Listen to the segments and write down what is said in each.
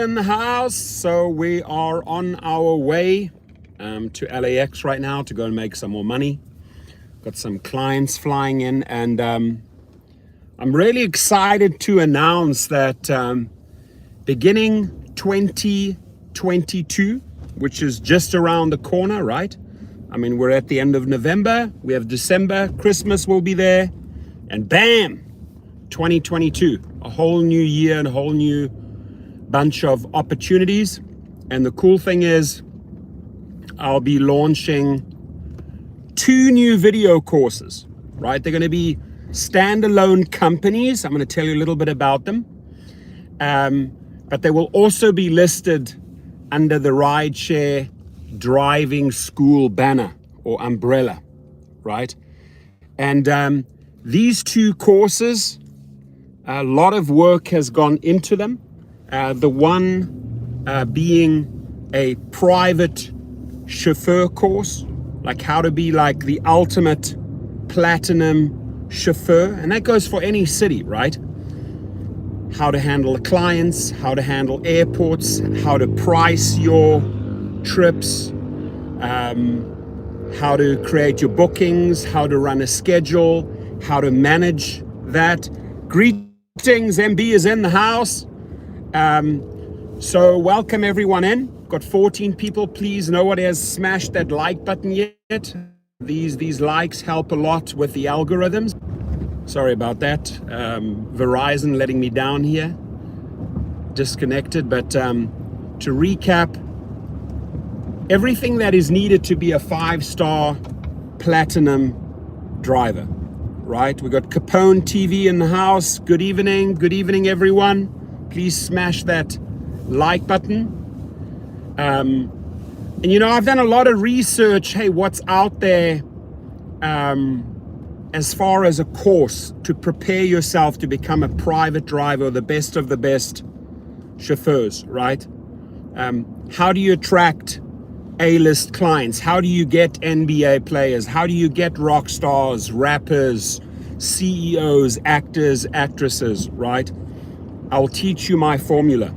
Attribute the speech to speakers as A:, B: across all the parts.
A: in the house. So we are on our way to LAX right now to go and make some more money. Got some clients flying in, and I'm really excited to announce that beginning 2022, which is just around the corner, right? I mean, we're at the end of November, we have December, Christmas will be there, and bam, 2022, a whole new year and a whole new bunch of opportunities. And the cool thing is I'll be launching 2 new video courses, right? They're going to be standalone companies. I'm going to tell you a little bit about them. But they will also be listed under the rideshare driving school banner or umbrella, right? And these 2 courses, a lot of work has gone into them. The one being a private chauffeur course, like how to be like the ultimate platinum chauffeur. And that goes for any city, right? How to handle the clients, how to handle airports, how to price your trips, how to create your bookings, how to run a schedule, how to manage that. Greetings, MB is in the house. So welcome everyone in. Got 14 people. Please, nobody has smashed that like button yet. These likes help a lot with the algorithms. Sorry about that. Verizon letting me down here. Disconnected. But to recap, everything that is needed to be a 5-star platinum driver, right? We got Capone TV in the house. Good evening everyone. Please smash that like button. And you know, I've done a lot of research. Hey, what's out there as far as a course to prepare yourself to become a private driver, the best of the best chauffeurs, right? How do you attract A-list clients? How do you get NBA players? How do you get rock stars, rappers, CEOs, actors, actresses, right? I'll teach you my formula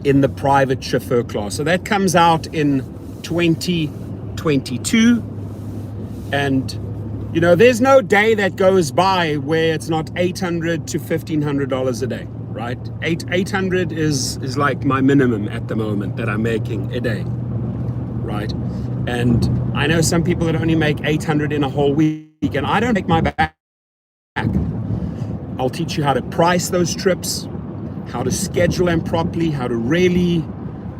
A: in the private chauffeur class. So that comes out in 2022. And you know, there's no day that goes by where it's not $800 to $1,500 a day, right? 800 is like my minimum at the moment that I'm making a day, right? And I know some people that only make 800 in a whole week, and I don't make my back. I'll teach you how to price those trips, how to schedule them properly, how to really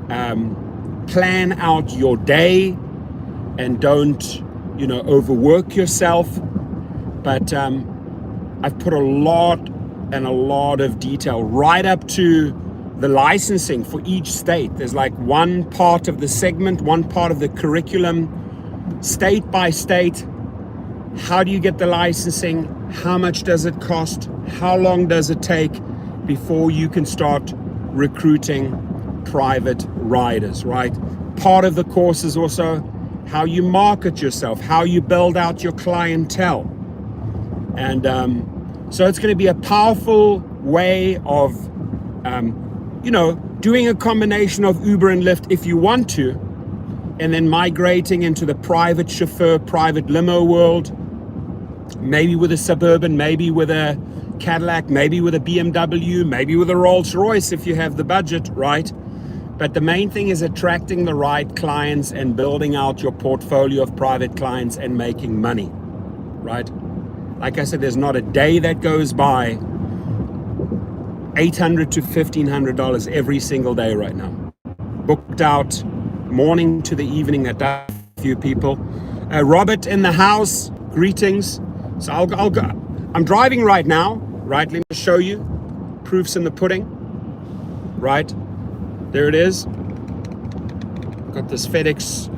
A: plan out your day and don't, you know, overwork yourself. But I've put a lot of detail right up to the licensing for each state. There's like one part of the segment, one part of the curriculum, state by state. How do you get the licensing? How much does it cost? How long does it take before you can start recruiting private riders, right? Part of the course is also how you market yourself, how you build out your clientele. And so it's going to be a powerful way of, you know, doing a combination of Uber and Lyft if you want to, and then migrating into the private chauffeur, private limo world, maybe with a Suburban, maybe with a Cadillac, maybe with a BMW, maybe with a Rolls Royce if you have the budget, right? But the main thing is attracting the right clients and building out your portfolio of private clients and making money, right? Like I said, there's not a day that goes by $800 to $1,500 every single day right now. Booked out morning to the evening at a few people. Robert in the house, greetings. So I'll go. I'm driving right now, right? Let me show you. Proofs in the pudding, right? There it is. Got this FedEx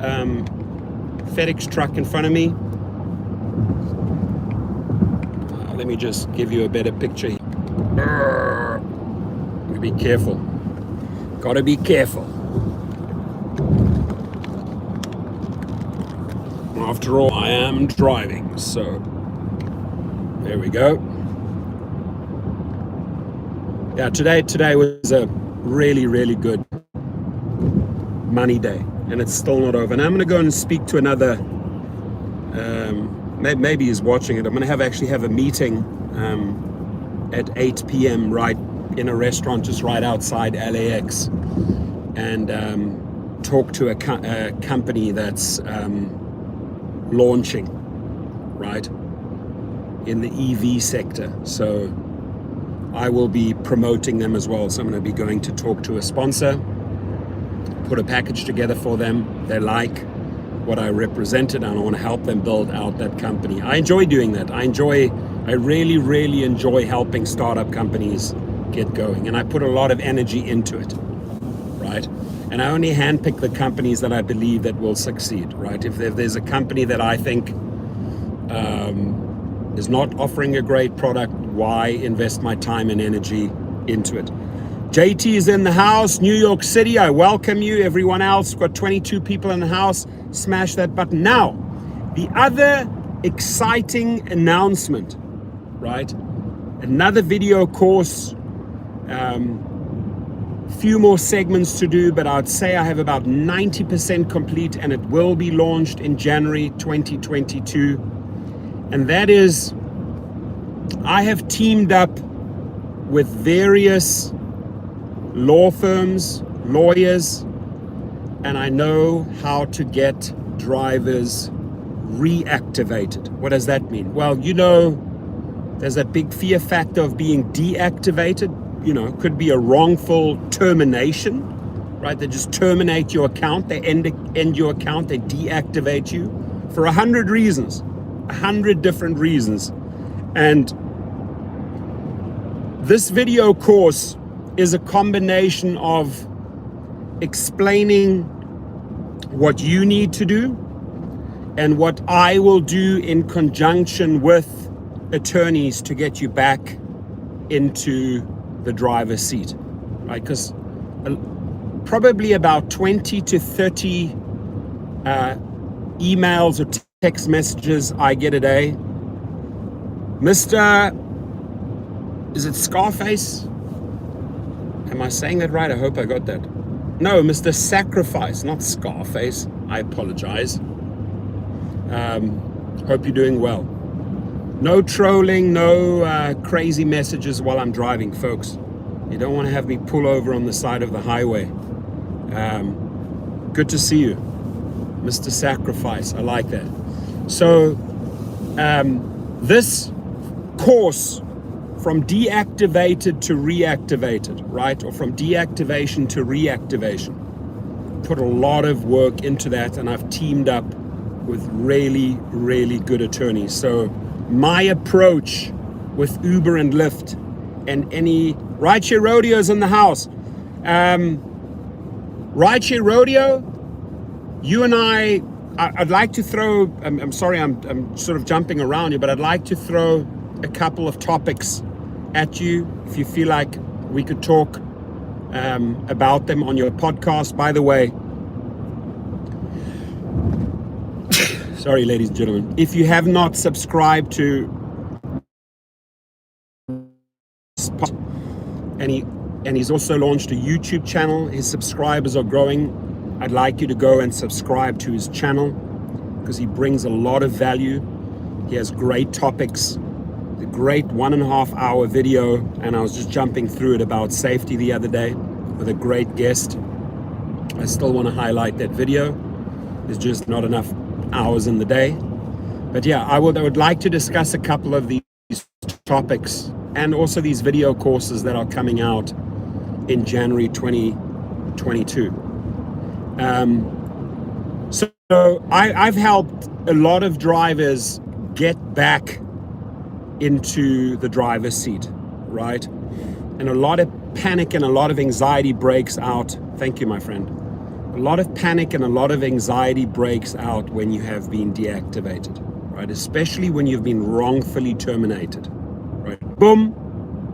A: truck in front of me. Let me just give you a better picture here. Be careful. Gotta be careful. After all, I am driving, so there we go. Yeah, today was a really, really good money day, and it's still not over. And I'm going to go and speak to another, maybe he's watching it. I'm going to actually have a meeting at 8 p.m. right in a restaurant just right outside LAX, and talk to a company that's launching right in the EV sector. So I will be promoting them as well. So I'm going to be going to talk to a sponsor, put a package together for them. They like what I represented, and I want to help them build out that company. I enjoy doing that. I really, really enjoy helping startup companies get going, and I put a lot of energy into it, right? And I only handpick the companies that I believe that will succeed, right? If there's a company that I think is not offering a great product, why invest my time and energy into it? JT is in the house, New York City. I welcome you. Everyone else, got 22 people in the house. Smash that button. Now, the other exciting announcement, right? Another video course, few more segments to do, but I'd say I have about 90% complete, and it will be launched in January 2022. And that is, I have teamed up with various law firms, lawyers, and I know how to get drivers reactivated. What does that mean? Well, there's that big fear factor of being deactivated. It could be a wrongful termination, right? They just terminate your account, they end your account, they deactivate you for 100 reasons, 100 different reasons. And this video course is a combination of explaining what you need to do and what I will do in conjunction with attorneys to get you back into the driver's seat, right? Because probably about 20 to 30 emails or text messages I get a day. Mr. Is it Scarface? Am I saying that right? I hope I got that. No, Mr. Sacrifice, not Scarface. I apologize. Hope you're doing well. No trolling, no crazy messages while I'm driving, folks. You don't want to have me pull over on the side of the highway. Good to see you, Mr. Sacrifice. I like that. So this course, from deactivated to reactivated, right? Or from deactivation to reactivation. Put a lot of work into that, and I've teamed up with really, really good attorneys. So my approach with Uber and Lyft and any rideshare rodeos in the house. Rideshare rodeo, you and I'd like to throw, I'm sorry, I'm sort of jumping around you, but I'd like to throw a couple of topics at you if you feel like we could talk about them on your podcast. By the way, sorry, ladies and gentlemen, if you have not subscribed to and he's also launched a YouTube channel, his subscribers are growing. I'd like you to go and subscribe to his channel because he brings a lot of value. He has great topics, the great 1.5 hour video, and I was just jumping through it about safety the other day with a great guest. I still want to highlight that video. There's just not enough hours in the day. But yeah, I would like to discuss a couple of these topics and also these video courses that are coming out in January 2022. So I've helped a lot of drivers get back into the driver's seat, right? And a lot of panic and a lot of anxiety breaks out. Thank you, my friend. A lot of panic and a lot of anxiety breaks out when you have been deactivated, right? Especially when you've been wrongfully terminated, right? Boom,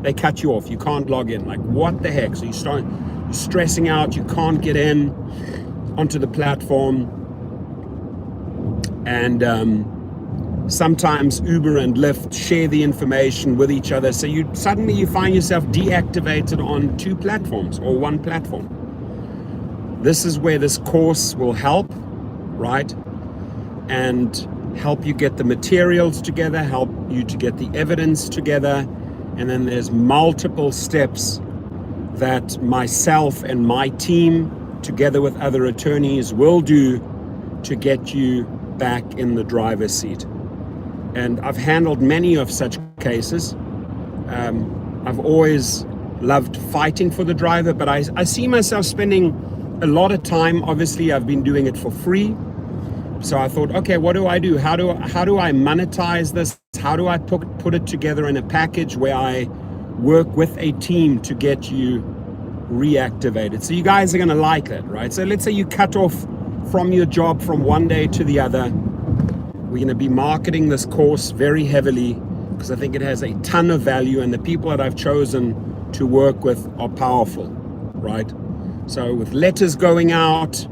A: they cut you off. You can't log in. Like, what the heck? So you start stressing out. You can't get in onto the platform. And sometimes Uber and Lyft share the information with each other. So you suddenly find yourself deactivated on 2 platforms or 1 platform. This is where this course will help, right? And help you get the materials together, help you to get the evidence together. And then there's multiple steps that myself and my team, together with other attorneys, will do to get you back in the driver's seat. And I've handled many of such cases. I've always loved fighting for the driver, but I see myself spending a lot of time. Obviously, I've been doing it for free. So I thought, okay, what do I do? How do I monetize this? How do I put it together in a package where I work with a team to get you reactivated? So you guys are going to like that, right? So let's say you cut off from your job from one day to the other. We're going to be marketing this course very heavily because I think it has a ton of value, and the people that I've chosen to work with are powerful, right? So with letters going out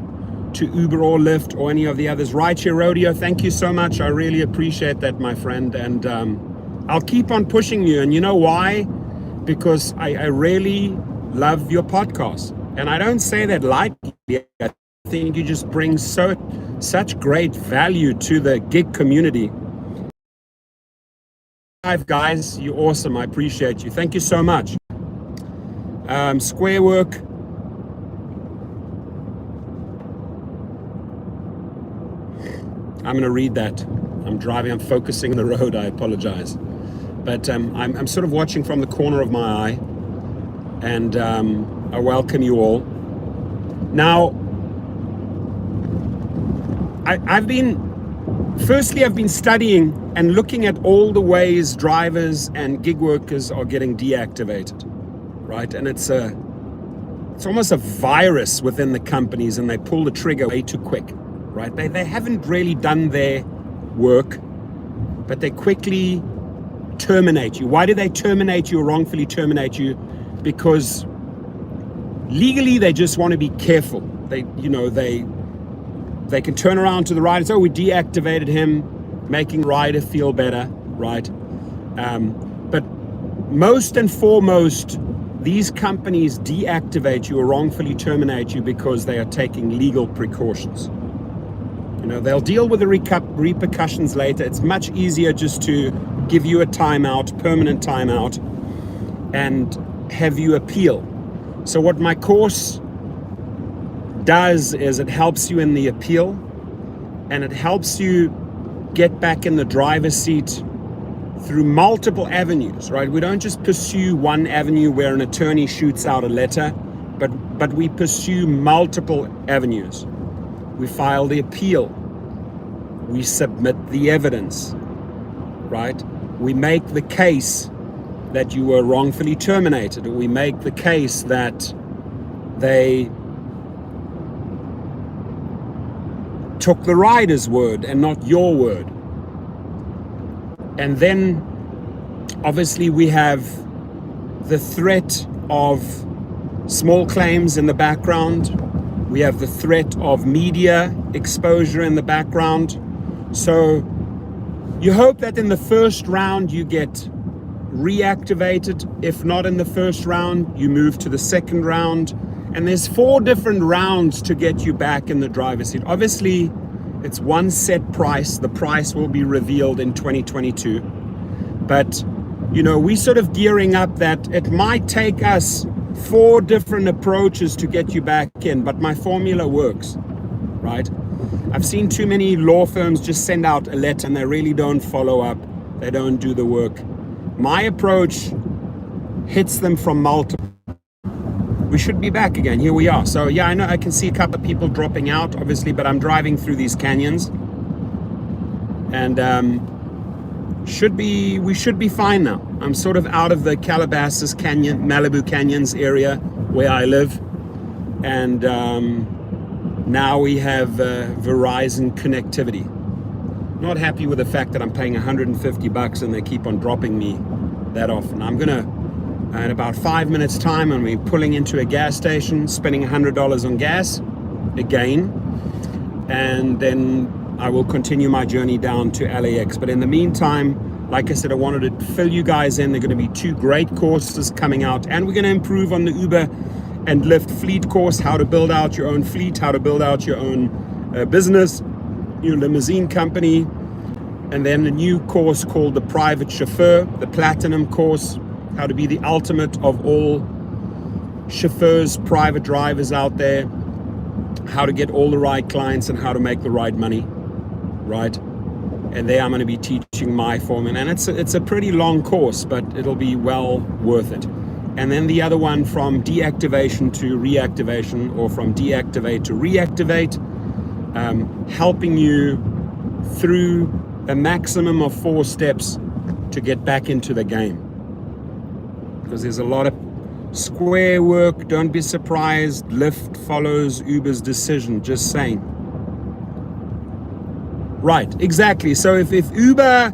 A: to Uber or Lyft or any of the others, Rideshare Rodeo, thank you so much. I really appreciate that, my friend. And I'll keep on pushing you. And you know why? Because I really love your podcast. And I don't say that lightly. I think you just bring such great value to the gig community. Guys, you're awesome. I appreciate you. Thank you so much. Square work. I'm going to read that. I'm driving, I'm focusing on the road, I apologize. But I'm sort of watching from the corner of my eye, and I welcome you all. Now, I've been studying and looking at all the ways drivers and gig workers are getting deactivated, right? And it's almost a virus within the companies, and they pull the trigger way too quick. Right? They haven't really done their work, but they quickly terminate you. Why do they terminate you or wrongfully terminate you? Because legally they just want to be careful. They can turn around to the rider and say, oh, we deactivated him, making the rider feel better, right? But most and foremost, these companies deactivate you or wrongfully terminate you because they are taking legal precautions. They'll deal with the repercussions later. It's much easier just to give you a timeout, permanent timeout, and have you appeal. So what my course does is it helps you in the appeal, and it helps you get back in the driver's seat through multiple avenues, right? We don't just pursue one avenue where an attorney shoots out a letter, but we pursue multiple avenues. We file the appeal. We submit the evidence, right? We make the case that you were wrongfully terminated, or we make the case that they took the rider's word and not your word. And then obviously we have the threat of small claims in the background. We have the threat of media exposure in the background. So you hope that in the first round you get reactivated. If not in the first round, you move to the second round. And there's 4 different rounds to get you back in the driver's seat. Obviously, it's one set price. The price will be revealed in 2022. But, we're sort of gearing up that it might take us 4 different approaches to get you back in, but my formula works, right? I've seen too many law firms just send out a letter and they really don't follow up. They don't do the work. My approach hits them from multiple. We should be back again. Here we are. So yeah, I know I can see a couple of people dropping out, obviously, but I'm driving through these canyons, and we should be fine now. I'm sort of out of the Calabasas Canyon, Malibu Canyons area where I live, and now we have Verizon connectivity. Not happy with the fact that I'm paying $150 and they keep on dropping me that often. I'm gonna, in about 5 minutes time, I'm gonna be pulling into a gas station, spending $100 on gas again, and then I will continue my journey down to LAX. But in the meantime, like I said, I wanted to fill you guys in. There are going to be 2 great courses coming out, and we're going to improve on the Uber and Lyft fleet course, how to build out your own fleet, how to build out your own business, your limousine company, and then a new course called the Private Chauffeur, the Platinum course, how to be the ultimate of all chauffeurs, private drivers out there, how to get all the right clients and how to make the right money, right? And there I'm going to be teaching my formula, and it's a pretty long course, but it'll be well worth it. And then the other one, from deactivation to reactivation, or from deactivate to reactivate, helping you through a maximum of 4 steps to get back into the game. Because there's a lot of square work. Don't be surprised Lyft follows Uber's decision, just saying. Right, exactly. So if Uber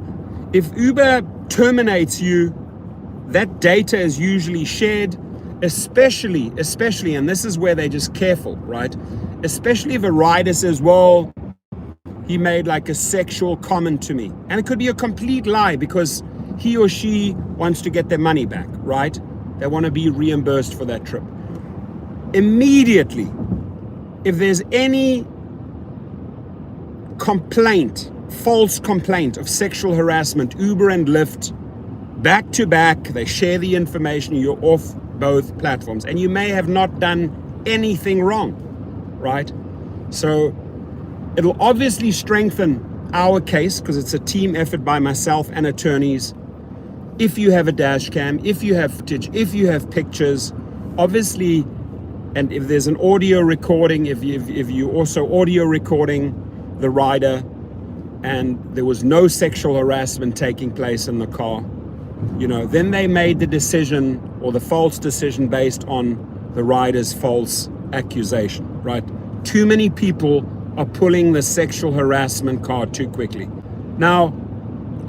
A: terminates you, that data is usually shared, especially, and this is where they're just careful, right? Especially if a rider says, well, he made like a sexual comment to me. And it could be a complete lie, because he or she wants to get their money back, right? They want to be reimbursed for that trip. Immediately, if there's any complaint, false complaint of sexual harassment, Uber and Lyft, back to back, they share the information, you're off both platforms. And you may have not done anything wrong, right? So it'll obviously strengthen our case, because it's a team effort by myself and attorneys. If you have a dash cam, if you have footage, if you have pictures, obviously, and if there's an audio recording, if you also audio recording the rider and there was no sexual harassment taking place in the car, then they made the decision, or the false decision, based on the rider's false accusation, right? Too many people are pulling the sexual harassment card too quickly. Now,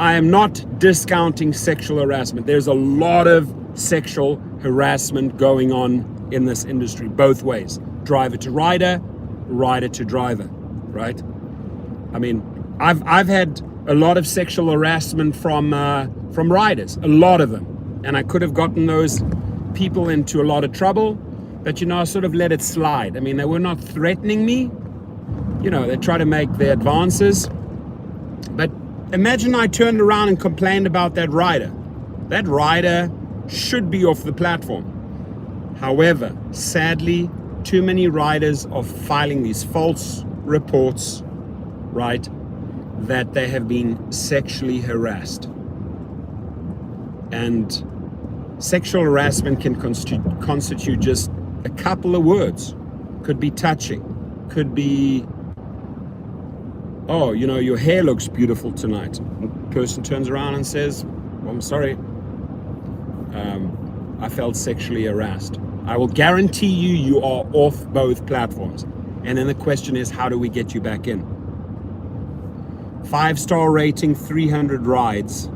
A: I am not discounting sexual harassment. There's a lot of sexual harassment going on in this industry, both ways. Driver to rider, rider to driver, right? I mean, I've had a lot of sexual harassment from riders, a lot of them. And I could have gotten those people into a lot of trouble, but I sort of let it slide. I mean, they were not threatening me. They try to make their advances. But imagine I turned around and complained about that rider. That rider should be off the platform. However, sadly, too many riders are filing these false reports, right, that they have been sexually harassed. And sexual harassment can constitute just a couple of words. Could be touching, could be, oh, your hair looks beautiful tonight. The person turns around and says, well, I'm sorry, I felt sexually harassed. I will guarantee you are off both platforms. And then the question is, how do we get you back in? 5-star rating, 300 rides.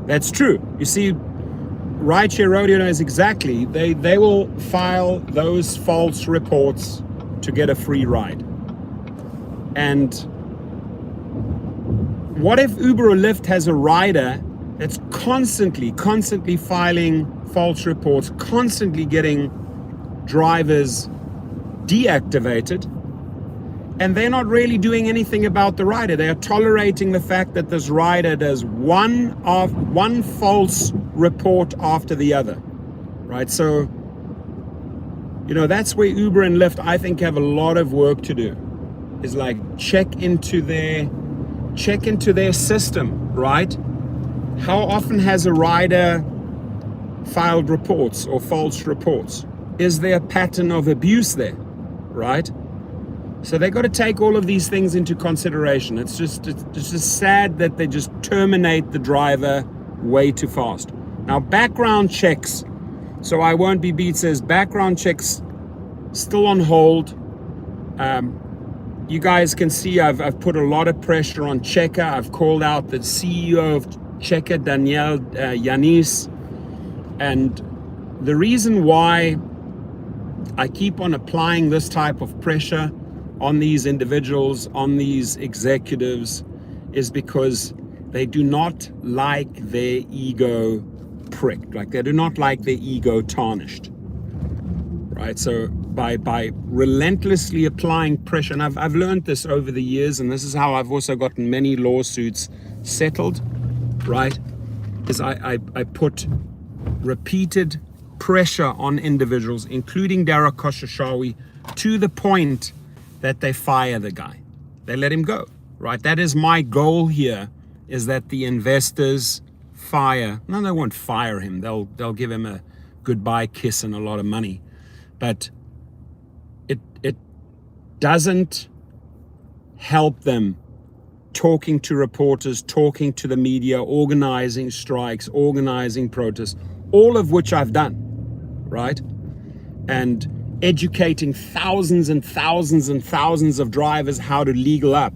A: That's true. You see, Rideshare Rodeo knows exactly. They will file those false reports to get a free ride. And what if Uber or Lyft has a rider that's constantly filing false reports, constantly getting drivers deactivated, and they're not really doing anything about the rider? They are tolerating the fact that this rider does one false report after the other, right? So, that's where Uber and Lyft, I think, have a lot of work to do. Is like check into their system, right? How often has a rider filed reports or false reports? Is there a pattern of abuse there, right? So they got to take all of these things into consideration. It's just sad that they just terminate the driver way too fast. Now, background checks. So I won't be beat says background checks still on hold. You guys can see I've put a lot of pressure on Checker. I've called out the CEO of Checker, Danielle Yanis. And the reason why I keep on applying this type of pressure on these individuals, on these executives, is because they do not like their ego pricked. Like, they do not like their ego tarnished, right? So by relentlessly applying pressure, and I've learned this over the years, and this is how I've also gotten many lawsuits settled, right? Is I put repeated pressure on individuals, including Dara Khosrowshahi, to the point that they fire the guy. They let him go, right? That is my goal here, is that the investors fire. No, they won't fire him. They'll give him a goodbye kiss and a lot of money. But it doesn't help them talking to reporters, talking to the media, organizing strikes, organizing protests, all of which I've done, right? And educating thousands and thousands and thousands of drivers how to legal up,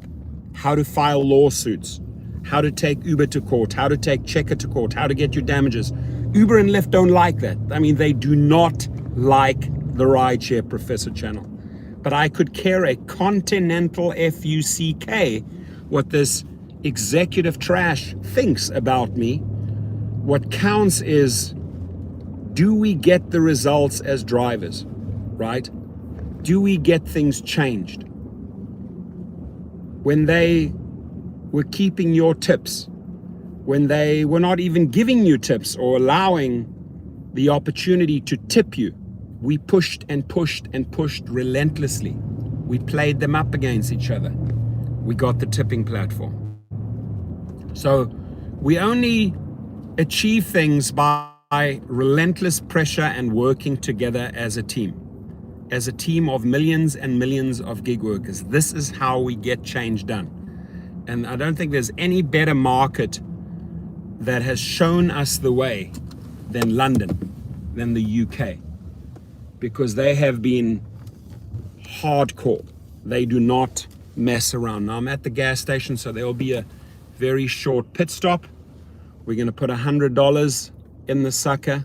A: how to file lawsuits, how to take Uber to court, how to take Checker to court, how to get your damages. Uber and Lyft don't like that. I mean, they do not like the rideshare professor channel. But I could care a continental F-U-C-K what this executive trash thinks about me. What counts is, do we get the results as drivers, right? Do we get things changed? When they were keeping your tips, when they were not even giving you tips or allowing the opportunity to tip you, we pushed and pushed and pushed relentlessly. We played them up against each other. We got the tipping platform. So we only achieve things by relentless pressure and working together as a team of millions and millions of gig workers. This is how we get change done. And I don't think there's any better market that has shown us the way than London, than the UK, because they have been hardcore. They do not mess around. Now I'm at the gas station, so there will be a very short pit stop. We're going to put $100 in the sucker,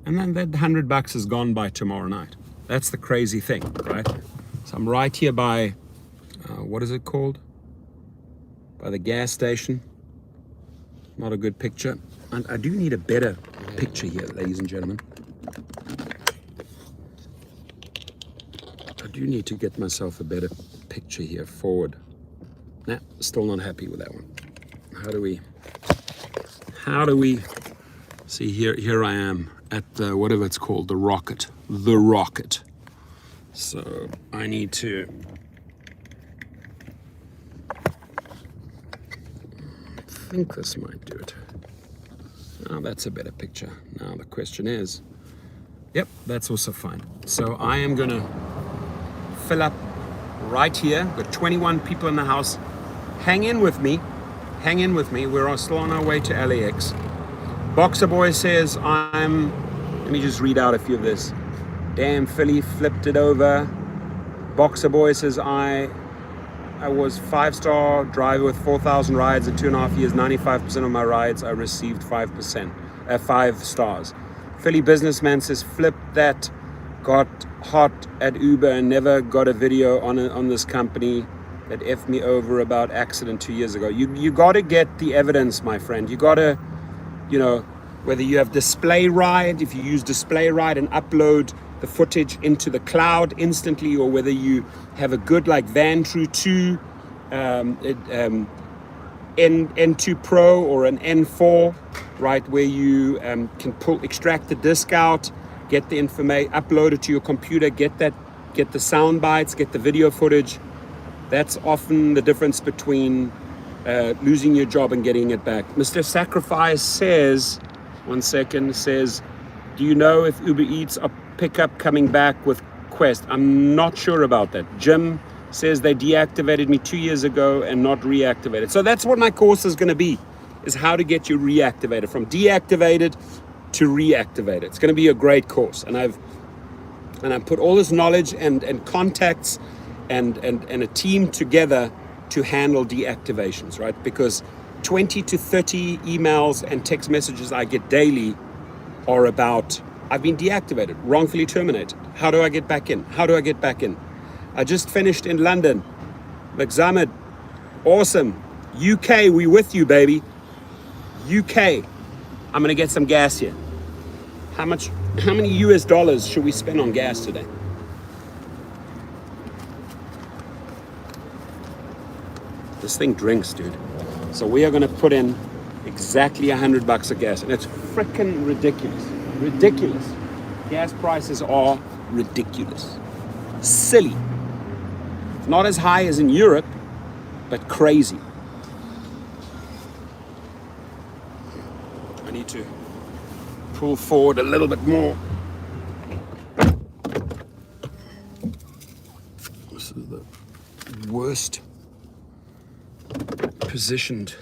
A: and then that $100 is gone by tomorrow night. That's the crazy thing, right? So I'm right here by, what is it called? By the gas station. Not a good picture. And I do need a better picture here, ladies and gentlemen. I do need to get myself a better picture here, forward. Nah, still not happy with that one. How do we see here I am at the, whatever it's called, the rocket. So I need to, I think this might do it. Now that's a better picture. Now the question is, yep, that's also fine. So I am gonna fill up right here. Got 21 people in the house. Hang in with me. We're still on our way to LAX. Boxer Boy says let me just read out a few of this. Damn, Philly flipped it over. Boxer Boy says I was 5-star driver with 4,000 rides in 2.5 years. 95% of my rides I received 5 stars. Philly Businessman says flip that, got hot at Uber and never got a video on this company that effed me over about accident 2 years ago. You got to get the evidence, my friend. You got to, whether you have display ride, if you use display ride and upload the footage into the cloud instantly, or whether you have a good like Vantru 2 N2 Pro or an N4, right, where you can extract the disk out, get the information, upload it to your computer, get the sound bites, get the video footage. That's often the difference between losing your job and getting it back. Mr. Sacrifice says, do you know if Uber Eats are pickup coming back with Quest? I'm not sure about that. Jim says they deactivated me 2 years ago and not reactivated. So that's what my course is going to be, is how to get you reactivated, from deactivated to reactivated. It's going to be a great course. And I've put all this knowledge and contacts and a team together to handle deactivations, right? Because 20 to 30 emails and text messages I get daily are about I've been deactivated, wrongfully terminated. How do I get back in? How do I get back in? I just finished in London. McZamed, awesome. UK, we with you, baby. UK, I'm gonna get some gas here. How many US dollars should we spend on gas today? This thing drinks, dude. So we are gonna put in exactly $100 of gas, and it's freaking ridiculous. Ridiculous. Gas prices are ridiculous. Silly. Not as high as in Europe, but crazy. I need to pull forward a little bit more. This is the worst positioned.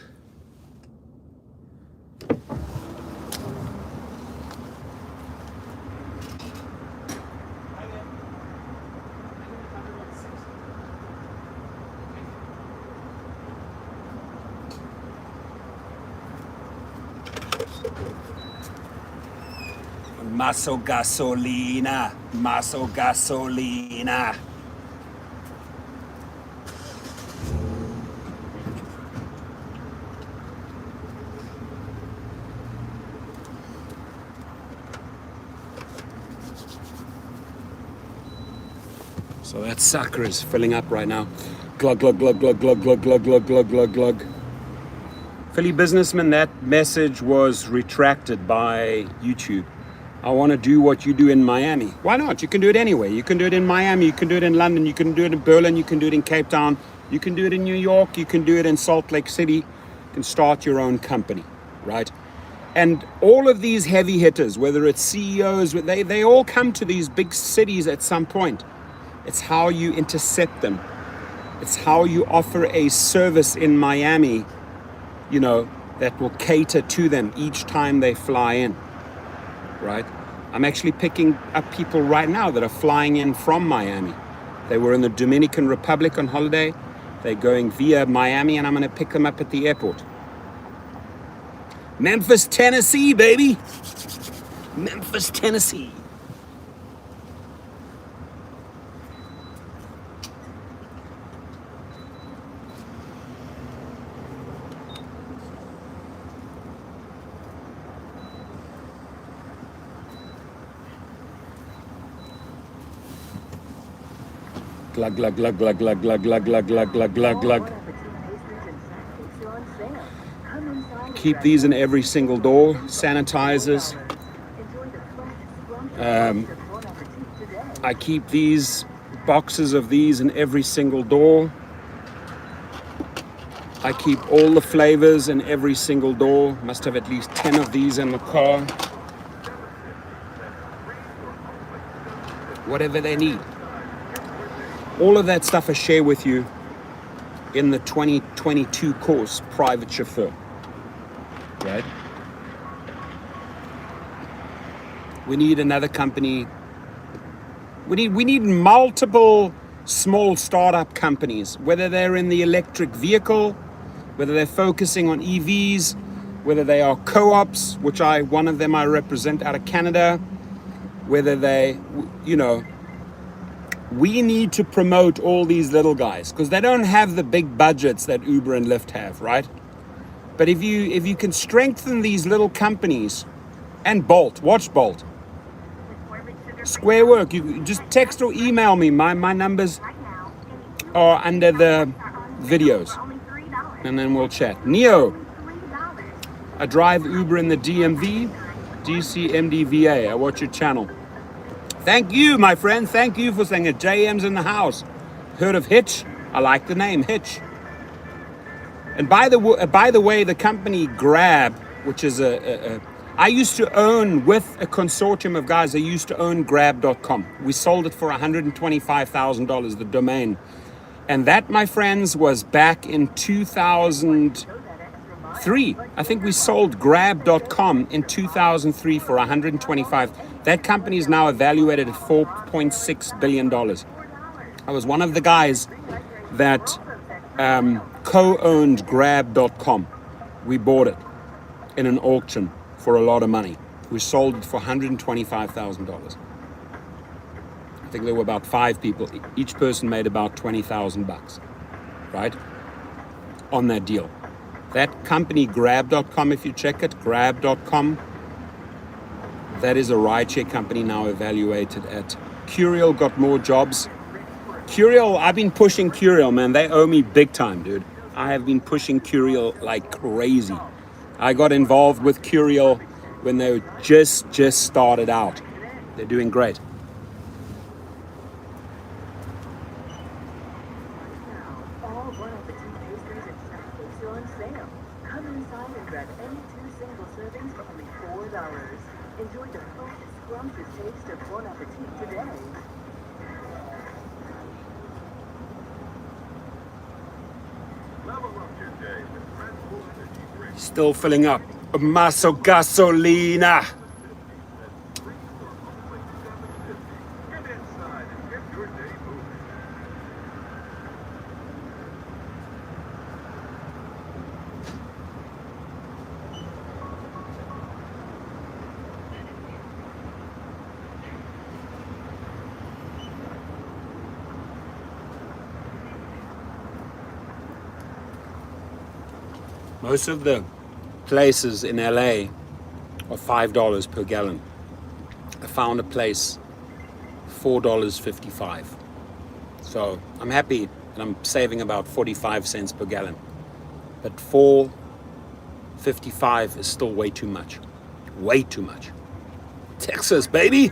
A: Maso gasolina, maso gasolina. So that sucker is filling up right now. Glug, glug, glug, glug, glug, glug, glug, glug, glug, glug, glug. Philly businessman, that message was retracted by YouTube. I want to do what you do in Miami. Why not? You can do it anywhere. You can do it in Miami, you can do it in London, you can do it in Berlin, you can do it in Cape Town, you can do it in New York, you can do it in Salt Lake City. You can start your own company, right? And all of these heavy hitters, whether it's CEOs, they all come to these big cities at some point. It's how you intercept them. It's how you offer a service in Miami, you know, that will cater to them each time they fly in, right? I'm actually picking up people right now that are flying in from Miami. They were in the Dominican Republic on holiday. They're going via Miami, and I'm going to pick them up at the airport. Memphis, Tennessee, baby. Memphis, Tennessee. Glug, glug, glug, glug, glug, glug, glug, glug, glug, glug, glug, glug. Keep these in every single door. Sanitizers. I keep these boxes of these in every single door. I keep all the flavors in every single door. Must have at least 10 of these in the car. Whatever they need. All of that stuff I share with you in the 2022 course, Private Chauffeur, right? We need another company. We need multiple small startup companies, whether they're in the electric vehicle, whether they're focusing on EVs, whether they are co-ops, which one of them I represent out of Canada, whether they, you know, we need to promote all these little guys because they don't have the big budgets that Uber and Lyft have, right? But if you can strengthen these little companies, and Bolt, watch Bolt. Square work, you just text or email me. My numbers are under the videos, and then we'll chat. Neo, I drive Uber in the DMV, DCMDVA. I watch your channel. Thank you, my friend. Thank you for saying it. JM's in the house. Heard of Hitch? I like the name, Hitch. And by the way, the company Grab, which is I used to own, with a consortium of guys, I used to own Grab.com. We sold it for $125,000, the domain. And that, my friends, was back in 2003. I think we sold Grab.com in 2003 for $125,000. That company is now evaluated at $4.6 billion. I was one of the guys that co-owned Grab.com. We bought it in an auction for a lot of money. We sold it for $125,000. I think there were about 5 people. Each person made about $20,000, right? On that deal. That company, Grab.com, if you check it, Grab.com, that is a rideshare company now evaluated at Curial, got more jobs. Curial, I've been pushing Curial, man. They owe me big time, dude. I have been pushing Curial like crazy. I got involved with Curial when they just started out. They're doing great.
B: All Bon Appetit pastries and snack cakes are on sale. Come inside and grab any 2 single servings for only $4. Enjoy the full, scrumptious taste of Bon Appetit today.
A: Still filling up. Maso gasolina. Most of the places in LA are $5 per gallon. I found a place $4.55. So I'm happy and I'm saving about 45 cents per gallon. But $4.55 is still way too much. Way too much. Texas, baby!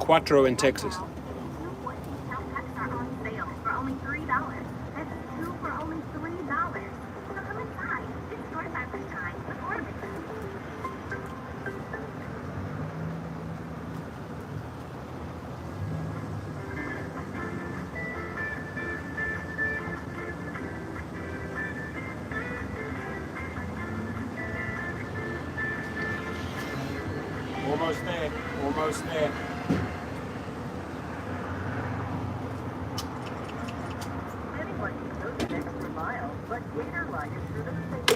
A: Quattro in Texas. Almost there, almost there.
B: Anyone can go the extra mile, but Gator riders through the same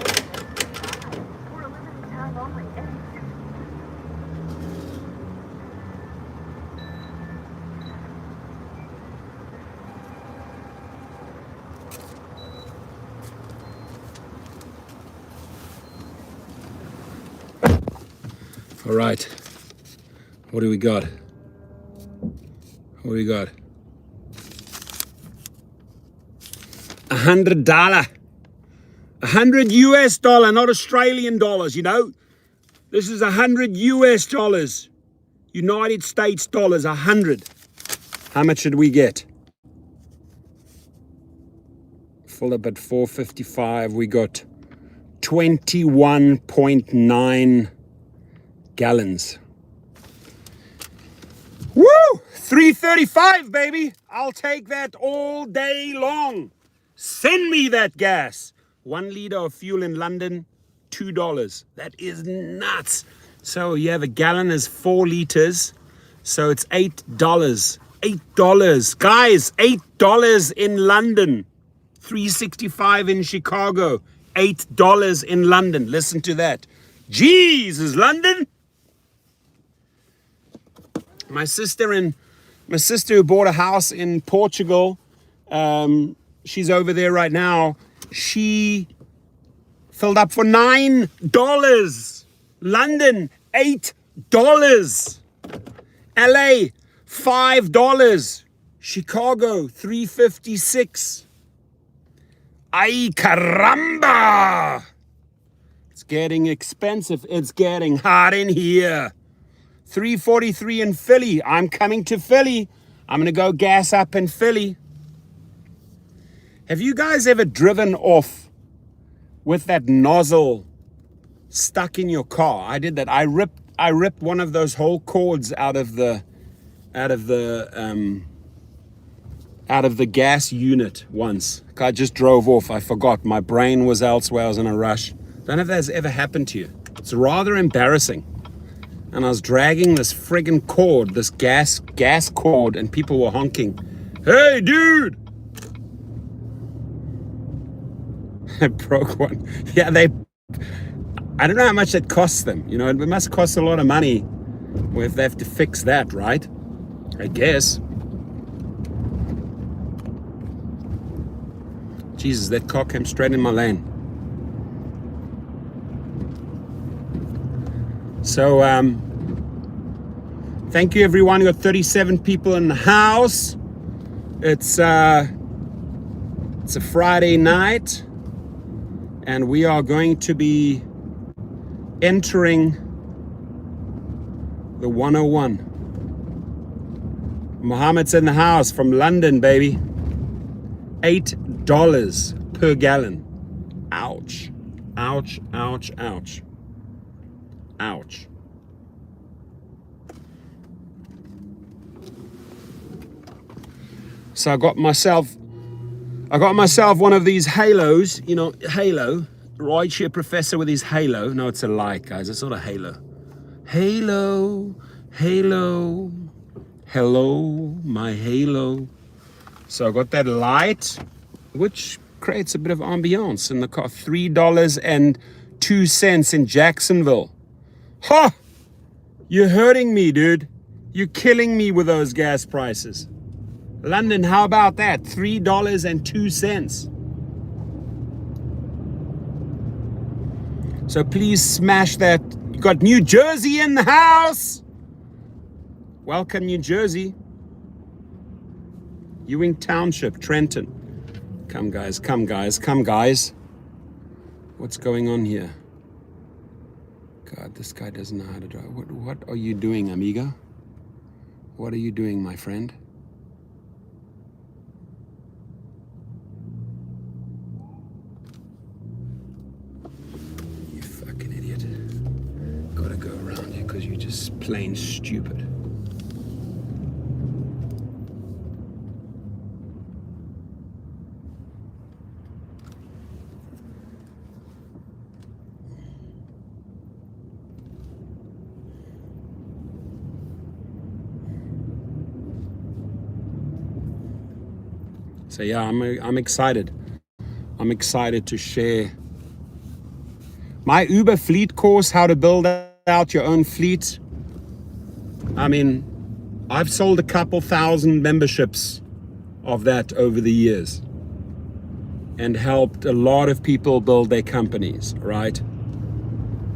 B: for a limited time only.
A: All right. What do we got? What do we got? $100. $100 US, not Australian dollars, you know? This is $100 US. United States dollars, 100. How much did we get? Full up at 455. We got 21.9 gallons. Woo! 335, baby. I'll take that all day long. Send me that gas. 1 liter of fuel in London, $2. That is nuts. So you have a gallon is 4 liters. So it's $8. $8. Guys, $8 in London. $3.65 in Chicago. $8 in London. Listen to that. Jesus, London. My sister who bought a house in Portugal, she's over there right now. She filled up for $9. London, $8. LA, $5. Chicago, $3.56. Ay caramba! It's getting expensive. It's getting hot in here. $3.43 in Philly. I'm coming to Philly. I'm going to go gas up in Philly. Have you guys ever driven off with that nozzle stuck in your car? I did that. I ripped one of those whole cords out of the gas unit once. I just drove off. I forgot. My brain was elsewhere. I was in a rush. Don't know if that's ever happened to you. It's rather embarrassing. And I was dragging this friggin' cord, this gas cord, and people were honking. Hey, dude! I broke one. Yeah, I don't know how much that costs them. You know, it must cost a lot of money if they have to fix that, right? I guess. Jesus, that car came straight in my lane. So, thank you everyone. We got 37 people in the house. It's a Friday night, and we are going to be entering the 101. Mohammed's in the house from London, baby. $8 per gallon. Ouch. Ouch, ouch, ouch. Ouch. So I got myself one of these halos, you know, halo. Rideshare professor with his halo. No, it's a light, guys. It's not a halo. Halo, halo, hello, my halo. So I got that light, which creates a bit of ambiance in the car. $3.02 in Jacksonville. Ha! You're hurting me, dude. You're killing me with those gas prices. London, how about that? $3.02. So please smash that. You got New Jersey in the house. Welcome, New Jersey. Ewing Township, Trenton. Come guys, come guys, come guys. What's going on here? God, this guy doesn't know how to drive. What are you doing, amigo? What are you doing, my friend? You fucking idiot. Gotta go around here because you're just plain stupid. So yeah, I'm excited. I'm excited to share my Uber fleet course, how to build out your own fleet. I mean, I've sold a couple thousand memberships of that over the years and helped a lot of people build their companies, right?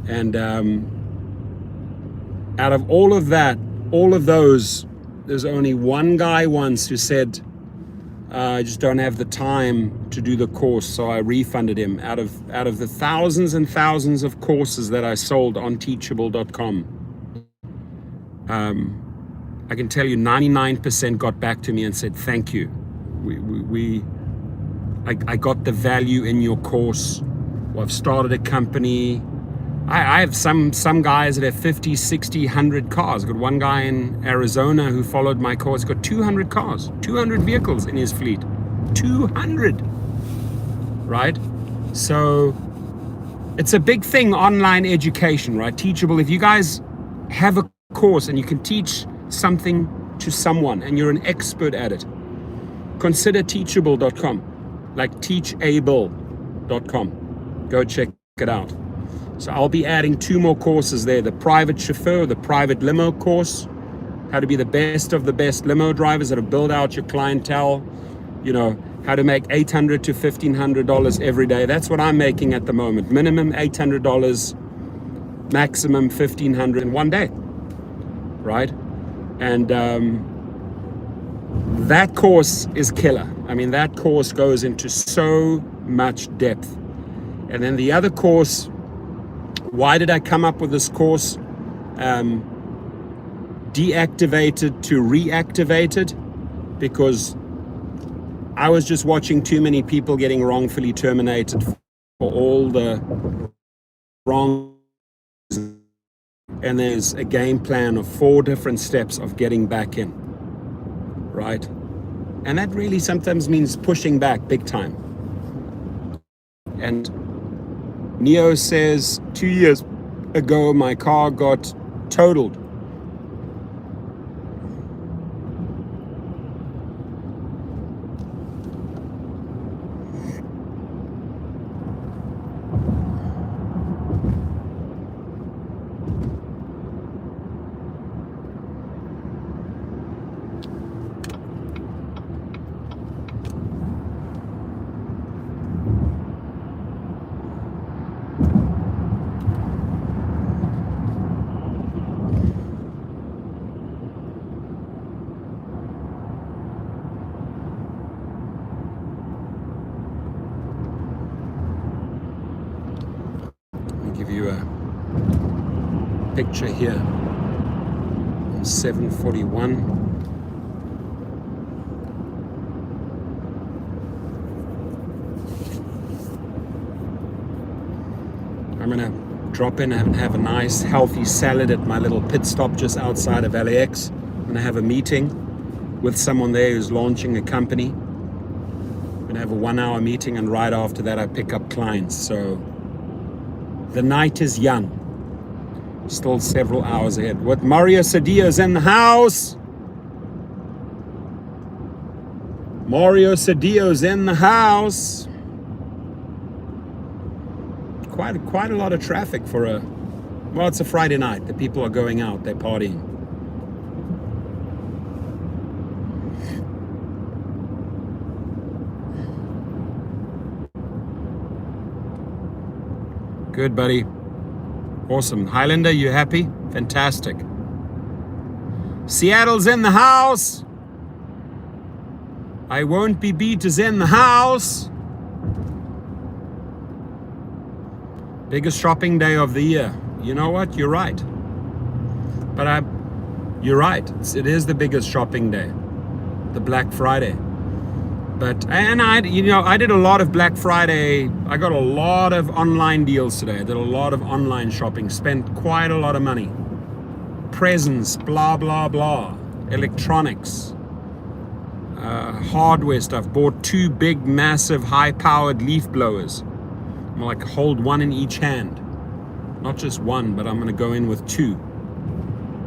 A: And out of all of that, all of those, there's only one guy once who said, I just don't have the time to do the course, so I refunded him. Out of the thousands and thousands of courses that I sold on teachable.com, I can tell you 99% got back to me and said, thank you. I got the value in your course. Well, I've started a company. I have some guys that have 50, 60, 100 cars. I've got one guy in Arizona who followed my course, got 200 cars, 200 vehicles in his fleet. 200, right? So it's a big thing, online education, right? Teachable. If you guys have a course and you can teach something to someone and you're an expert at it, consider teachable.com, like teachable.com. Go check it out. So I'll be adding 2 more courses there, the Private Chauffeur, the Private Limo course, how to be the best of the best limo drivers, how to build out your clientele, you know, how to make $800 to $1,500 every day. That's what I'm making at the moment. Minimum $800, maximum $1,500 in one day, right? And that course is killer. I mean, that course goes into so much depth. And then the other course, why did I come up with this course? Deactivated to reactivated, because I was just watching too many people getting wrongfully terminated for all the wrong. And there's a game plan of 4 different steps of getting back in, right? And that really sometimes means pushing back big time. And Neo says 2 years ago my car got totaled. picture here. 7:41. I'm gonna drop in and have a nice healthy salad at my little pit stop just outside of LAX. I'm gonna have a meeting with someone there who's launching a company. I'm gonna have a 1-hour meeting, and right after that I pick up clients. So the night is young. Still several hours ahead. What, Mario Cedillo's in the house? Mario Cedillo's in the house. Quite a lot of traffic for well, it's a Friday night. The people are going out, they're partying. Good, buddy. Awesome. Highlander, you happy? Fantastic. Seattle's in the house. I won't be beat is in the house. Biggest shopping day of the year. You know what? You're right. But you're right. It is the biggest shopping day, the Black Friday. And I did a lot of Black Friday. I got a lot of online deals today. I did a lot of online shopping. Spent quite a lot of money. Presents, blah, blah, blah. Electronics. Hardware stuff. Bought 2 big, massive, high-powered leaf blowers. I'm like hold one in each hand. Not just one, but I'm going to go in with 2.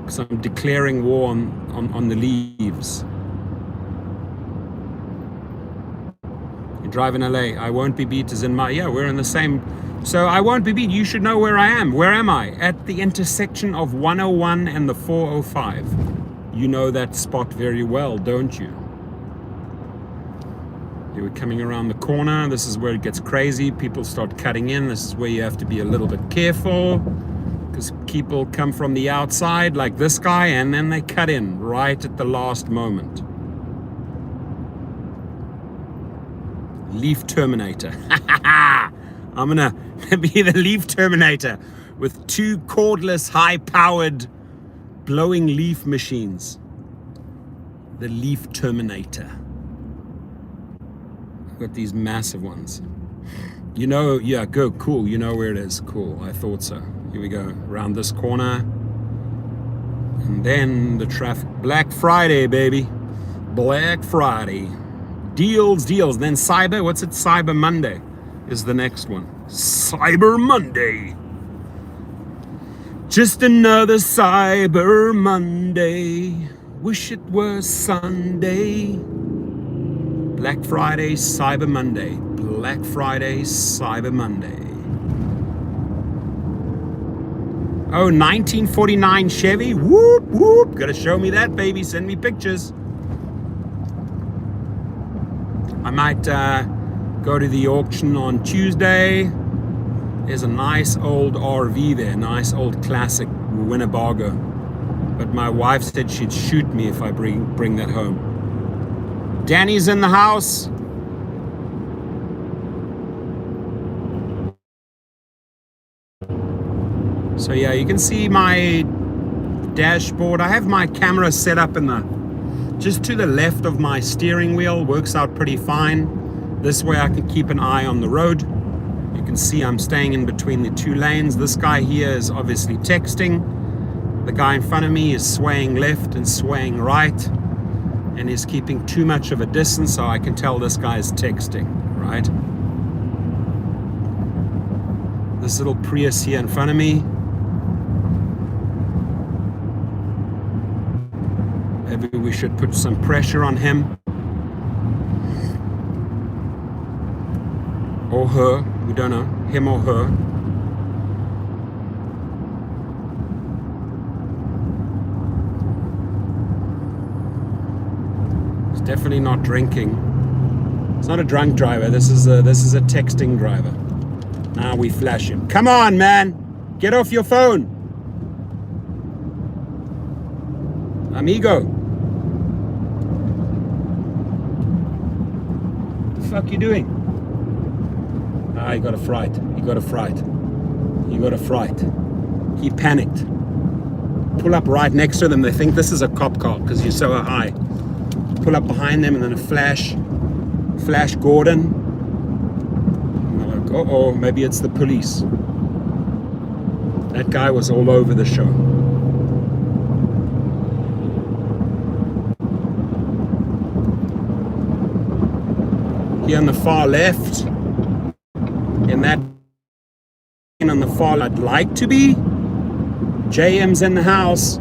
A: Because I'm declaring war on the leaves. Drive in LA. I won't be beat is in my, yeah, we're in the same. So I won't be beat. You should know where I am. Where am I? At the intersection of 101 and the 405. You know that spot very well, don't you? You were coming around the corner. This is where it gets crazy. People start cutting in. This is where you have to be a little bit careful because people come from the outside like this guy and then they cut in right at the last moment. Leaf Terminator. I'm gonna be the Leaf Terminator with 2 cordless, high-powered, blowing leaf machines. The Leaf Terminator. I've got these massive ones. You know, yeah, go, cool. You know where it is. Cool. I thought so. Here we go. Around this corner. And then the traffic. Black Friday, baby. Black Friday. Deals. Then Cyber, what's it? Cyber Monday is the next one. Cyber Monday. Just another Cyber Monday. Wish it was Sunday. Black Friday, Cyber Monday. Black Friday, Cyber Monday. Oh, 1949 Chevy. Whoop, whoop. Gotta show me that, baby. Send me pictures. I might go to the auction on Tuesday. There's a nice old RV there, nice old classic Winnebago. But my wife said she'd shoot me if I bring that home. Danny's in the house. So yeah, you can see my dashboard. I have my camera set up in just to the left of my steering wheel. Works out pretty fine. This way I can keep an eye on the road. You can see I'm staying in between the 2 lanes. This guy here is obviously texting. The guy in front of me is swaying left and swaying right, and he's keeping too much of a distance, so I can tell this guy is texting, right? This little Prius here in front of me. Maybe we should put some pressure on him. Or her, we don't know, him or her. He's definitely not drinking. It's not a drunk driver, this is a texting driver. Now we flash him. Come on, man, get off your phone. Amigo. What the fuck you doing? Ah, he got a fright. He got a fright. He got a fright. He panicked. pull up right next to them. They think this is a cop car because you're so high. Pull up behind them and then a flash Gordon. And they're like, uh-oh, maybe it's the police. That guy was all over the show. Here on the far left, in that on the far I'd like to be, JM's in the house,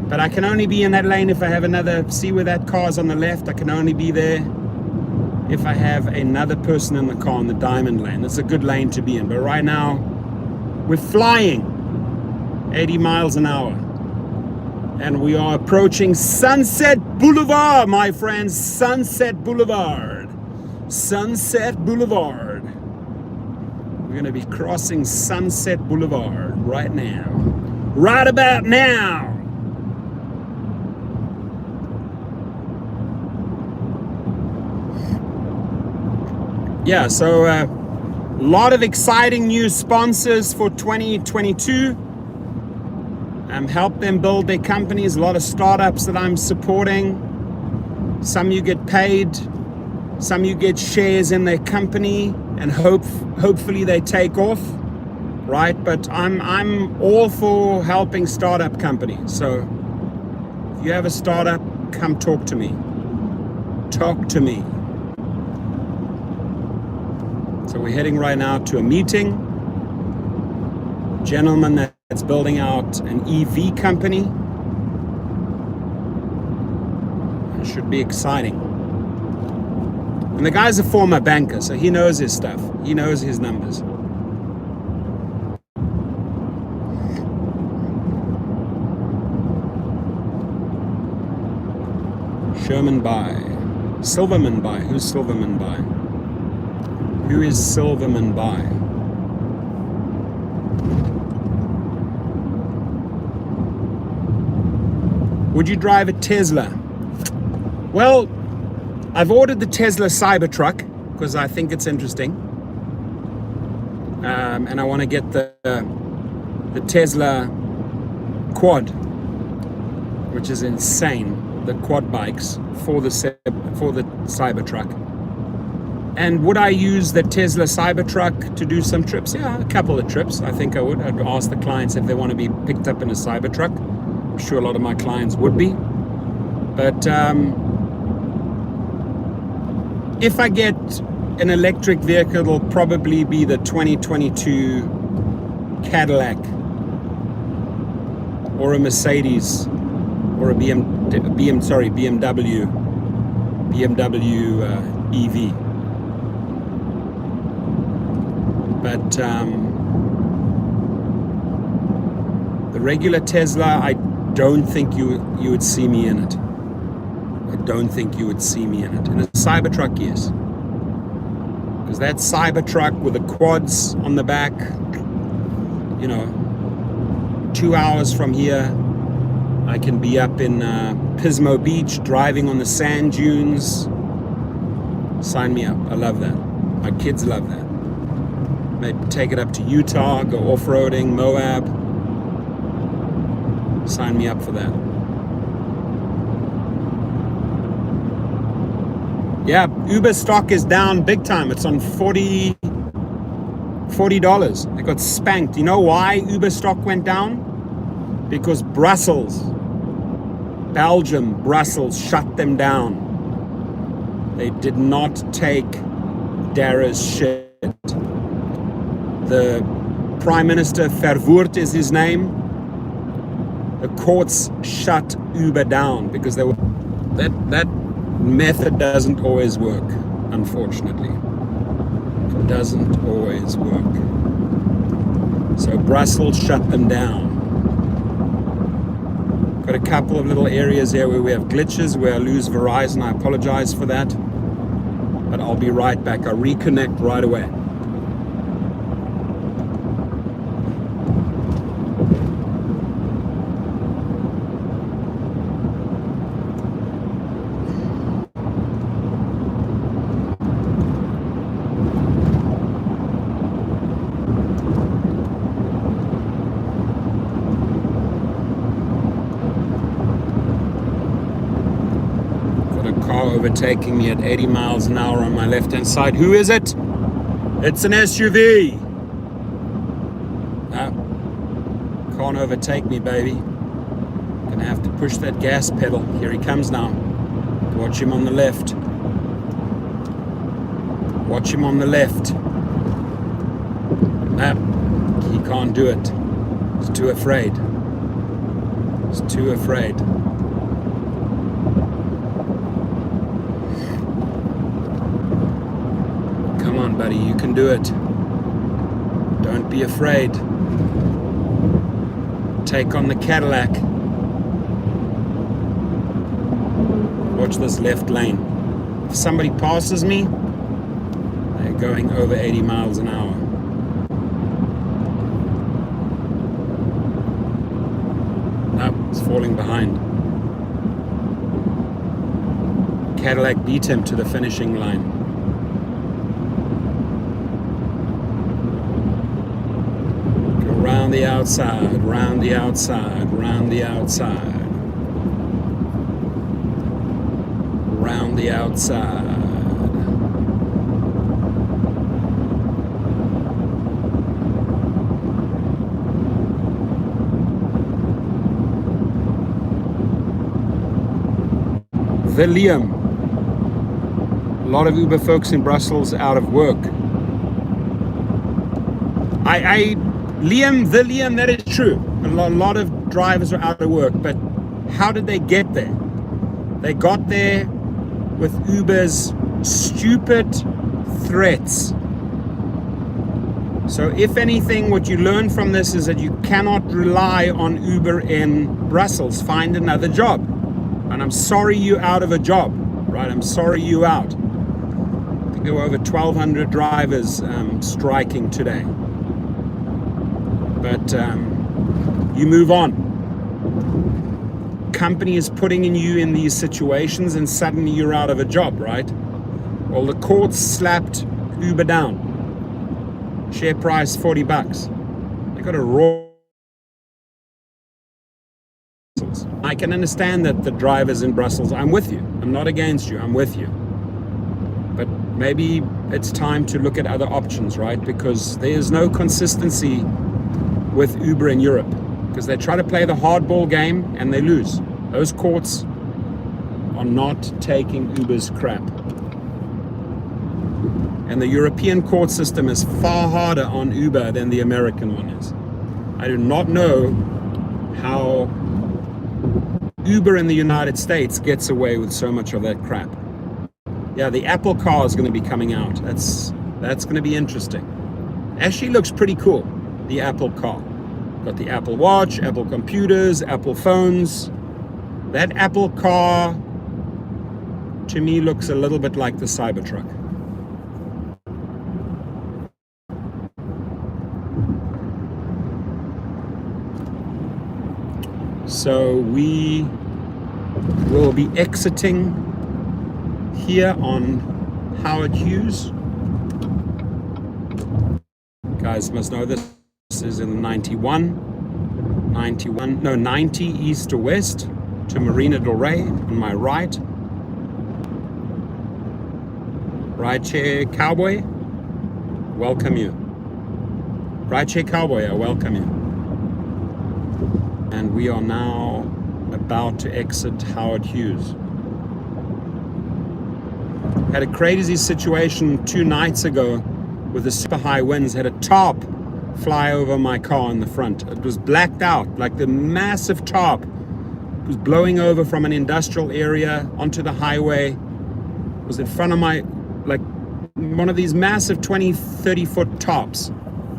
A: but I can only be in that lane if I have another, see where that car's on the left, I can only be there if I have another person in the car in the diamond lane. That's a good lane to be in, but right now we're flying 80 miles an hour and we are approaching Sunset Boulevard, my friends. Sunset Boulevard. Sunset Boulevard. We're going to be crossing Sunset Boulevard right now. Right about now. Yeah, so a lot of exciting new sponsors for 2022. Help them build their companies. A lot of startups that I'm supporting. Some you get paid. Some you get shares in their company, and hopefully they take off, right? But I'm all for helping startup companies. So if you have a startup, come talk to me. Talk to me. So we're heading right now to a meeting. Gentleman that's building out an EV company. It should be exciting. And the guy's a former banker, so he knows his stuff. He knows his numbers. Sherman By. Silverman By. Who's Silverman By? Who is Silverman By? Would you drive a Tesla? Well, I've ordered the Tesla Cybertruck because I think it's interesting, and I want to get the Tesla Quad, which is insane. The quad bikes for the Cybertruck. And would I use the Tesla Cybertruck to do some trips? Yeah, a couple of trips. I think I would. I'd ask the clients if they want to be picked up in a Cybertruck. I'm sure a lot of my clients would be, but. If I get an electric vehicle, it'll probably be the 2022 Cadillac or a Mercedes or a BMW EV. But the regular Tesla, I don't think you would see me in it. I don't think you would see me in it. In a Cybertruck, yes. Because that Cybertruck with the quads on the back, 2 hours from here, I can be up in Pismo Beach, driving on the sand dunes. Sign me up. I love that. My kids love that. Maybe take it up to Utah, go off-roading, Moab. Sign me up for that. Yeah, Uber stock is down big time. It's on $40. It got spanked. You know why Uber stock went down? Because Belgium, Brussels shut them down. They did not take Dara's shit. The Prime Minister, Verwoerd is his name. The courts shut Uber down because they were that method doesn't always work, unfortunately. It doesn't always work. So Brussels shut them down. Got a couple of little areas here where we have glitches, where I lose Verizon. I apologize for that. But I'll be right back. I'll reconnect right away. overtaking me at 80 miles an hour on my left-hand side. Who is it? It's an SUV. Can't overtake me, baby. Gonna have to push that gas pedal. Here he comes now. Watch him on the left. Watch him on the left. He can't do it. He's too afraid. He's too afraid. Come on, buddy, you can do it. Don't be afraid. Take on the Cadillac. Watch this left lane. If somebody passes me, they're going over 80 miles an hour. It's falling behind. Cadillac beat him to the finishing line. Go round the outside, round the outside, round the outside. Round the outside. Liam. A lot of Uber folks in Brussels out of work. Liam, that is true. A lot of drivers are out of work, but how did they get there? They got there with Uber's stupid threats. So if anything, what you learn from this is that you cannot rely on Uber in Brussels. Find another job. And I'm sorry you're out of a job, right? I'm sorry you're out. I think there were over 1,200 drivers striking today. But you move on. Company is putting you in these situations and suddenly you're out of a job, right? Well, the courts slapped Uber down. Share price $40. They got a raw. I can understand that the drivers in Brussels, I'm with you. I'm not against you, I'm with you. But maybe it's time to look at other options, right? Because there's no consistency with Uber in Europe. Because they try to play the hardball game and they lose. Those courts are not taking Uber's crap. And the European court system is far harder on Uber than the American one is. I do not know how Uber in the United States gets away with so much of that crap. Yeah, the Apple car is going to be coming out. That's going to be interesting. Actually looks pretty cool, the Apple car. Got the Apple Watch, Apple computers, Apple phones. That Apple car, to me, looks a little bit like the Cybertruck. So we will be exiting here on Howard Hughes. Guys must know this is in 90 east to west to Marina del Rey on my right. Rideshare Cowboy, welcome you. Rideshare Cowboy, I welcome you. And we are now about to exit Howard Hughes. Had a crazy situation 2 nights ago with the super high winds. Had a tarp fly over my car in the front. It was blacked out, like the massive tarp. It was blowing over from an industrial area onto the highway. It was in front of my, like one of these massive 20, 30 foot tops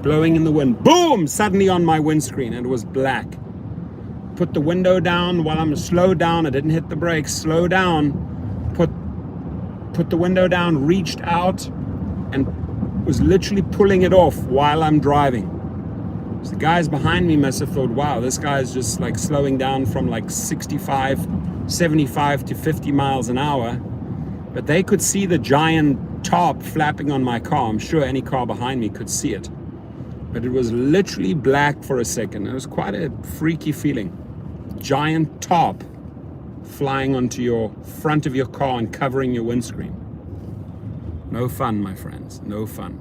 A: blowing in the wind. Boom! Suddenly on my windscreen, and it was black. Put the window down while I'm slowed down. I didn't hit the brakes. Slow down. Put the window down. Reached out and was literally pulling it off while I'm driving. So the guys behind me must have thought, wow, this guy's just like slowing down from like 65, 75 to 50 miles an hour. But they could see the giant tarp flapping on my car. I'm sure any car behind me could see it. But it was literally black for a second. It was quite a freaky feeling. Giant tarp flying onto your front of your car and covering your windscreen. No fun, my friends, no fun.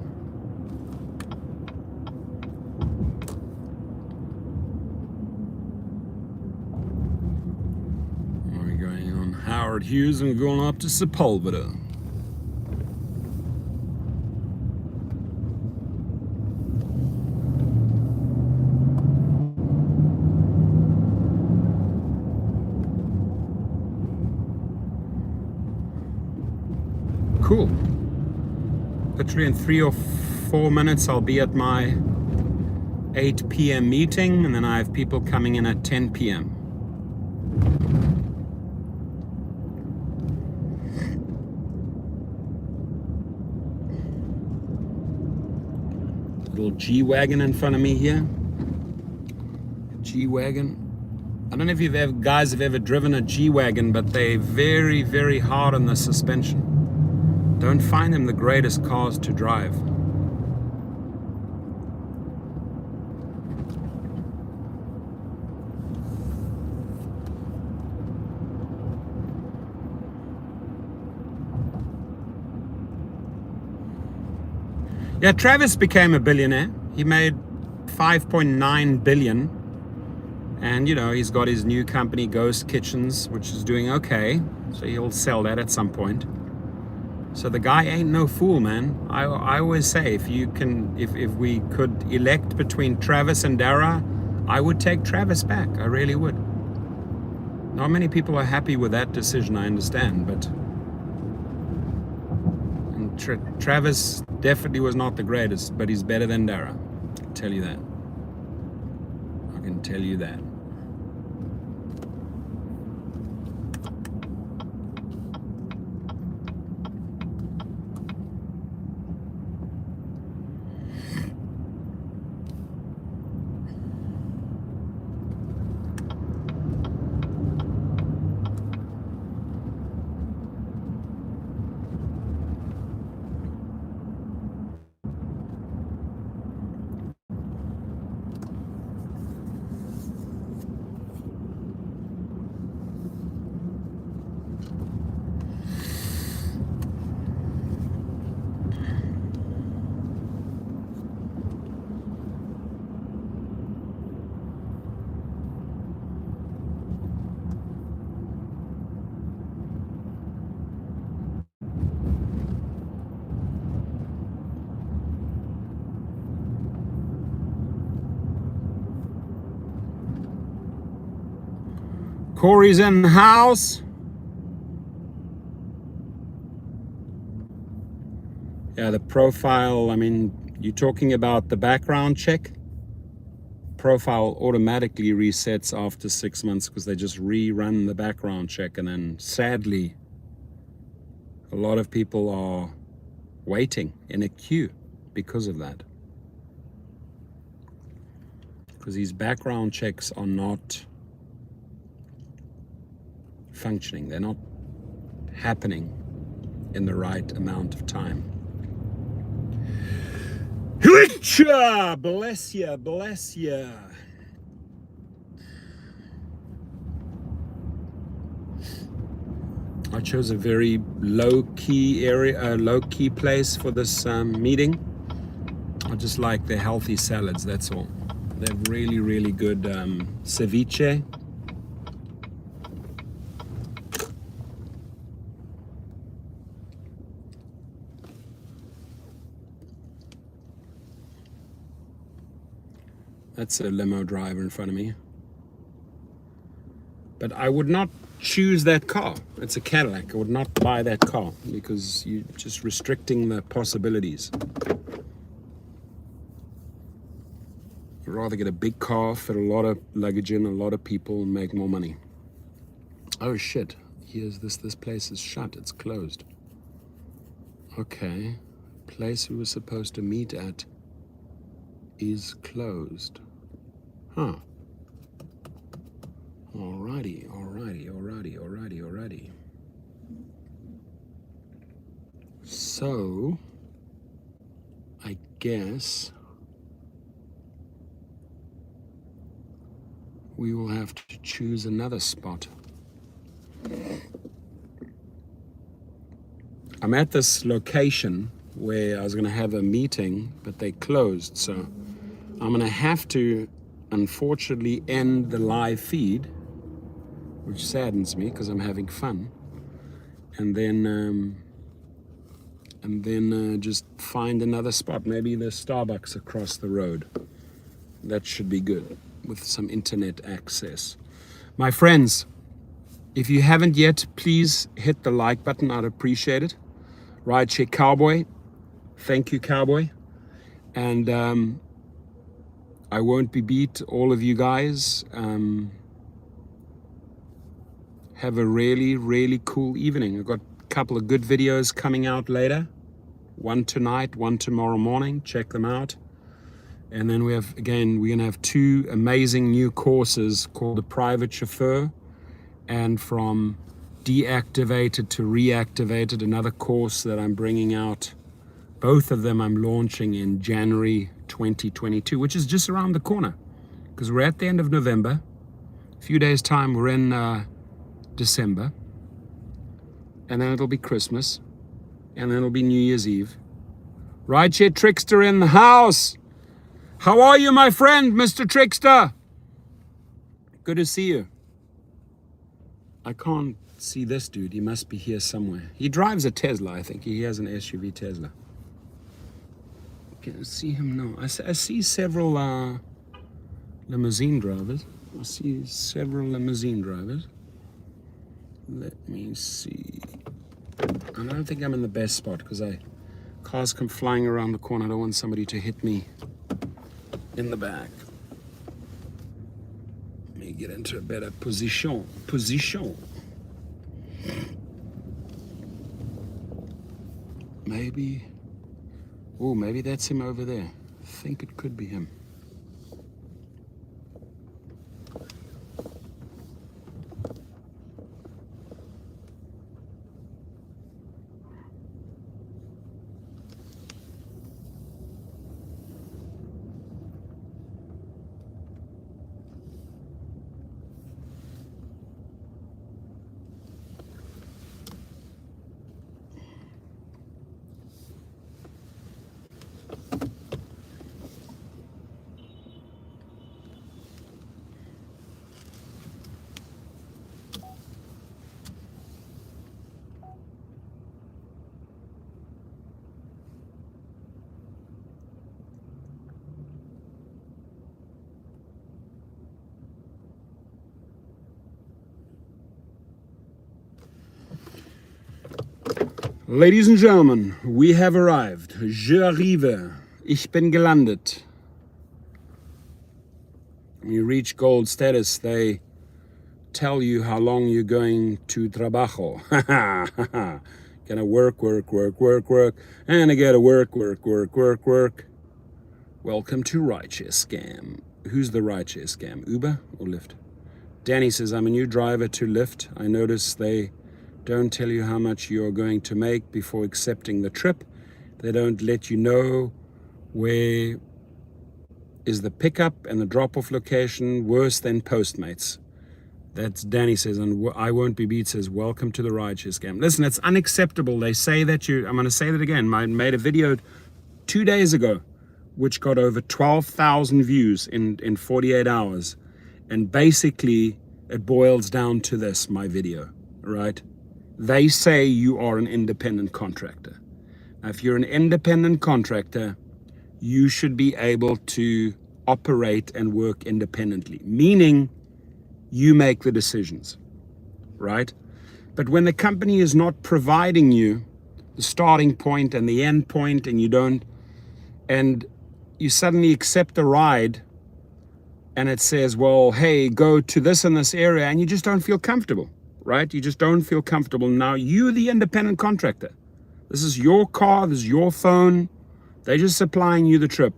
A: We're going on Howard Hughes and we're going up to Sepulveda. Cool. Literally in 3 or 4 minutes I'll be at my 8 p.m. meeting, and then I have people coming in at 10 p.m. Little G-Wagon in front of me here. G-Wagon. I don't know if guys have ever driven a G-Wagon, but they're very, very hard on the suspension. Don't find them the greatest cars to drive. Yeah, Travis became a billionaire. He made 5.9 billion. And you know, he's got his new company, Ghost Kitchens, which is doing okay. So he'll sell that at some point. So the guy ain't no fool, man. I always say, if we could elect between Travis and Dara, I would take Travis back. I really would. Not many people are happy with that decision, I understand, but Travis definitely was not the greatest, but he's better than Dara. I can tell you that. I can tell you that. Corey's in the house. Yeah, the profile, I mean, you're talking about the background check. Profile automatically resets after 6 months because they just rerun the background check, and then sadly, a lot of people are waiting in a queue because of that. Because these background checks are not functioning. They're not happening in the right amount of time. Bless ya, bless ya. I chose a very low-key area, low-key place for this meeting. I just like the healthy salads, that's all. They're really, really good ceviche. That's a limo driver in front of me. But I would not choose that car. It's a Cadillac. I would not buy that car because you're just restricting the possibilities. I'd rather get a big car, fit a lot of luggage in, a lot of people, and make more money. Oh shit, here's this place is shut, it's closed. Okay, place we were supposed to meet at is closed. Huh. Alrighty. So, I guess we will have to choose another spot. I'm at this location where I was going to have a meeting, but they closed. So I'm going to have to, unfortunately, end the live feed, which saddens me because I'm having fun. And then just find another spot. Maybe the Starbucks across the road. That should be good with some internet access. My friends, if you haven't yet, please hit the like button. I'd appreciate it. Rideshare Cowboy. Thank you, Cowboy. And I won't be beat, all of you guys. Have a really, really cool evening. I've got a couple of good videos coming out later. One tonight, one tomorrow morning. Check them out. And then we're going to have 2 amazing new courses called the Private Chauffeur and from Deactivated to Reactivated, another course that I'm bringing out. Both of them I'm launching in January 2022, which is just around the corner because we're at the end of November. A few days' time, we're in December. And then it'll be Christmas. And then it'll be New Year's Eve. Rideshare Trickster in the house. How are you, my friend, Mr. Trickster? Good to see you. I can't see this dude. He must be here somewhere. He drives a Tesla, I think. He has an SUV Tesla. Can I see him now? I see several limousine drivers. I see several limousine drivers. Let me see. I don't think I'm in the best spot because cars come flying around the corner. I don't want somebody to hit me in the back. Let me get into a better position. Maybe that's him over there. I think it could be him. Ladies and gentlemen, we have arrived. J'arrive. Ich bin gelandet. When you reach gold status, they tell you how long you're going to trabajo. Gonna work, and I gotta work. Welcome to rideshare scam. Who's the rideshare scam? Uber or Lyft? Danny says, I'm a new driver to Lyft. I notice they don't tell you how much you're going to make before accepting the trip. They don't let you know where is the pickup and the drop-off location. Worse than Postmates. That's Danny says, and I won't be beat says, welcome to the rideshare scam. Listen, it's unacceptable. They say that I'm going to say that again. I made a video 2 days ago, which got over 12,000 views in 48 hours. And basically, it boils down to this, my video, right? They say you are an independent contractor. Now, if you're an independent contractor, you should be able to operate and work independently, meaning you make the decisions, right? But when the company is not providing you the starting point and the end point, and you suddenly accept a ride and it says, well, hey, go to this and this area, and you just don't feel comfortable, right? You just don't feel comfortable. Now, you're the independent contractor. This is your car, this is your phone. They're just supplying you the trip.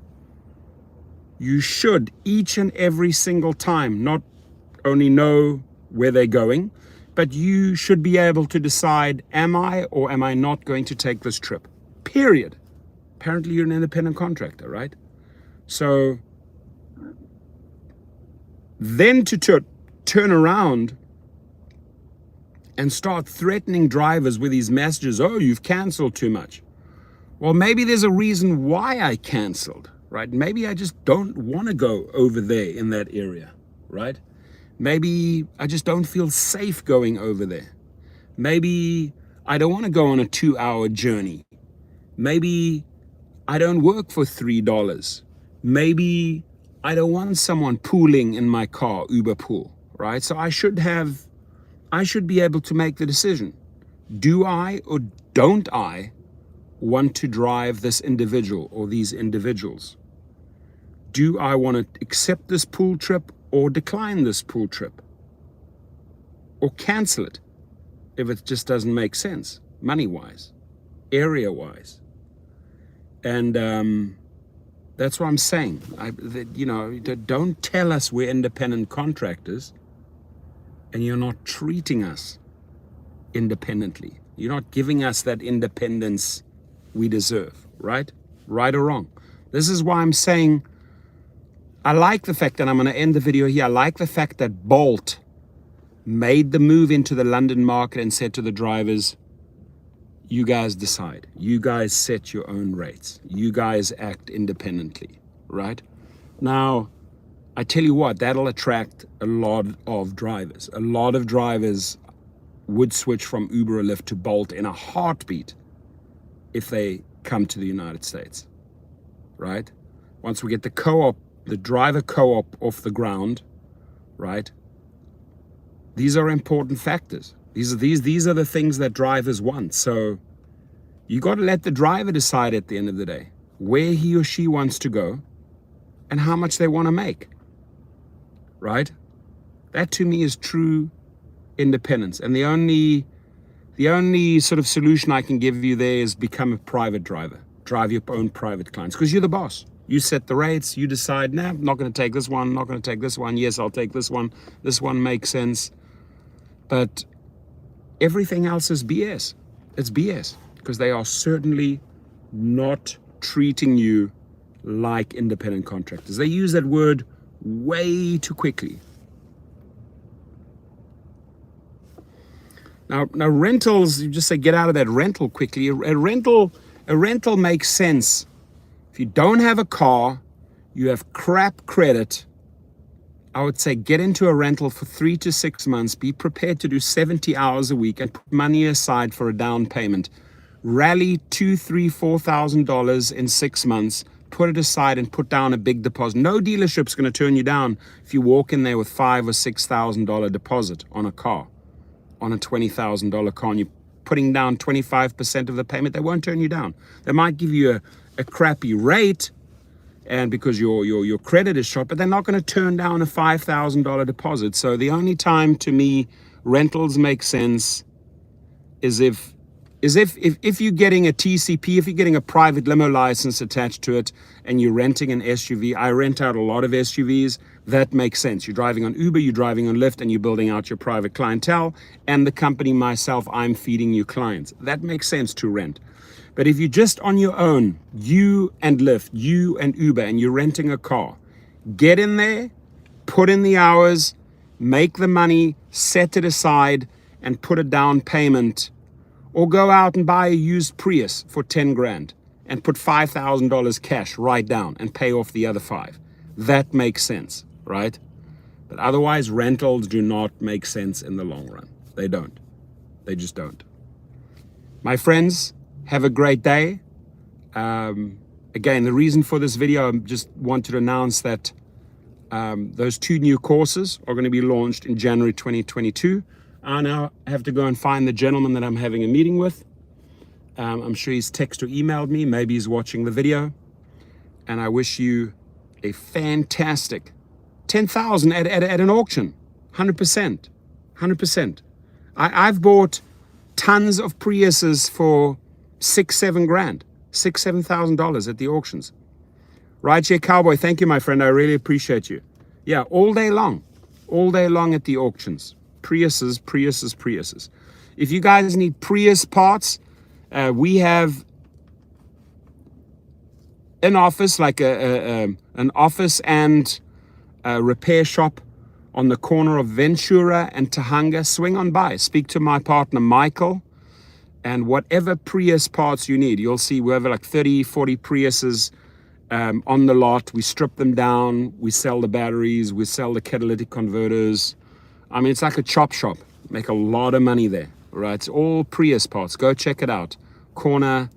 A: You should, each and every single time, not only know where they're going, but you should be able to decide, am I or am I not going to take this trip? Period. Apparently, you're an independent contractor, right? So then to turn around and start threatening drivers with these messages, oh, you've canceled too much. Well, maybe there's a reason why I canceled, right? Maybe I just don't want to go over there in that area, right? Maybe I just don't feel safe going over there. Maybe I don't want to go on a 2-hour journey. Maybe I don't work for $3. Maybe I don't want someone pooling in my car, Uber pool, right? So I should be able to make the decision. Do I or don't I want to drive this individual or these individuals? Do I want to accept this pool trip or decline this pool trip? Or cancel it if it just doesn't make sense, money-wise, area-wise? And that's what I'm saying. Don't tell us we're independent contractors and you're not treating us independently. You're not giving us that independence we deserve, right? Right or wrong. This is why I'm saying I like the fact, and I'm going to end the video here, I like the fact that Bolt made the move into the London market and said to the drivers, you guys decide. You guys set your own rates. You guys act independently, right? Now, I tell you what, that'll attract a lot of drivers. A lot of drivers would switch from Uber or Lyft to Bolt in a heartbeat if they come to the United States, right? Once we get the driver co-op off the ground, right? These are important factors. These are the things that drivers want. So you got to let the driver decide at the end of the day where he or she wants to go and how much they want to make, right? That to me is true independence. And the only sort of solution I can give you there is become a private driver. Drive your own private clients because you're the boss. You set the rates. You decide, nah, I'm not going to take this one, not going to take this one. Yes, I'll take this one. This one makes sense. But everything else is BS. It's BS because they are certainly not treating you like independent contractors. They use that word way too quickly. Now rentals, you just say get out of that rental quickly. A rental makes sense. If you don't have a car, you have crap credit, I would say get into a rental for 3 to 6 months. Be prepared to do 70 hours a week and put money aside for a down payment. Rally $2,000, $3,000, $4,000 in 6 months. Put it aside and put down a big deposit. No dealership's going to turn you down if you walk in there with $5,000 or $6,000 deposit on a car, on a $20,000 car, and you're putting down 25% of the payment. They won't turn you down. They might give you a crappy rate, and because your credit is short, but they're not going to turn down a $5,000 deposit. So the only time to me rentals make sense is if you're getting a TCP, if you're getting a private limo license attached to it and you're renting an SUV. I rent out a lot of SUVs. That makes sense. You're driving on Uber, you're driving on Lyft, and you're building out your private clientele. And the company, myself, I'm feeding you clients. That makes sense to rent. But if you're just on your own, you and Lyft, you and Uber, and you're renting a car, get in there, put in the hours, make the money, set it aside, and put a down payment. Or go out and buy a used Prius for 10 grand and put $5,000 cash right down and pay off the other 5. That makes sense, right? But otherwise, rentals do not make sense in the long run. They don't. They just don't. My friends, have a great day. Again, the reason for this video, I just wanted to announce that those 2 new courses are going to be launched in January 2022. I now have to go and find the gentleman that I'm having a meeting with. I'm sure he's texted or emailed me. Maybe he's watching the video. And I wish you a fantastic 10,000 at an auction. 100%. 100%. I've bought tons of Priuses for $6,000, $7,000, $7,000 at the auctions. Rideshare Cowboy, thank you, my friend. I really appreciate you. Yeah, all day long at the auctions. Priuses. If you guys need Prius parts, we have an office, like an office and a repair shop on the corner of Ventura and Tahanga. Swing on by. Speak to my partner, Michael, and whatever Prius parts you need. You'll see we have like 30, 40 Priuses on the lot. We strip them down. We sell the batteries. We sell the catalytic converters. I mean, it's like a chop shop. Make a lot of money there, right? It's all Prius parts. Go check it out. Corner,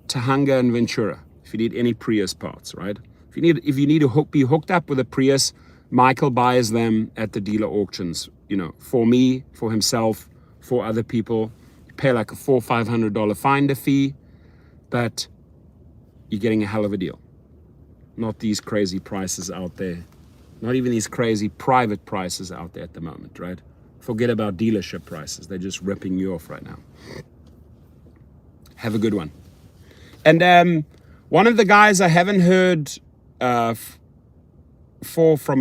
A: Tahanga, and Ventura. If you need any Prius parts, right? If you need to be hooked up with a Prius, Michael buys them at the dealer auctions. You know, for me, for himself, for other people. You pay like a $400-500 finder fee, but you're getting a hell of a deal. Not these crazy prices out there. Not even these crazy private prices out there at the moment, right? Forget about dealership prices. They're just ripping you off right now. Have a good one. And one of the guys I haven't heard from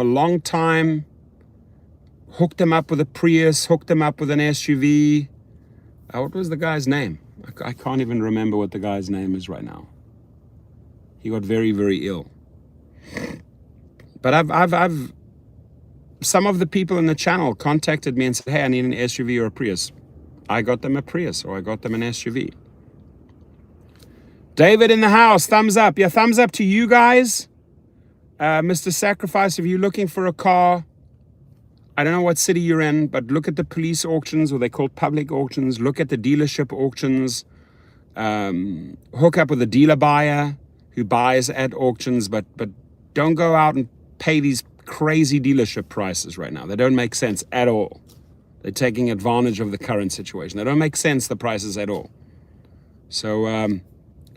A: a long time, hooked him up with a Prius, hooked him up with an SUV. What was the guy's name? I can't even remember what the guy's name is right now. He got very, very ill. But I've some of the people in the channel contacted me and said, hey, I need an SUV or a Prius. I got them a Prius or I got them an SUV. David in the house, thumbs up. Yeah, thumbs up to you guys. Mr. Sacrifice, if you're looking for a car, I don't know what city you're in, but look at the police auctions, or they're called public auctions. Look at the dealership auctions. Hook up with a dealer buyer who buys at auctions, but don't go out and pay these crazy dealership prices right now. They don't make sense at all. They're taking advantage of the current situation. They don't make sense, the prices at all. So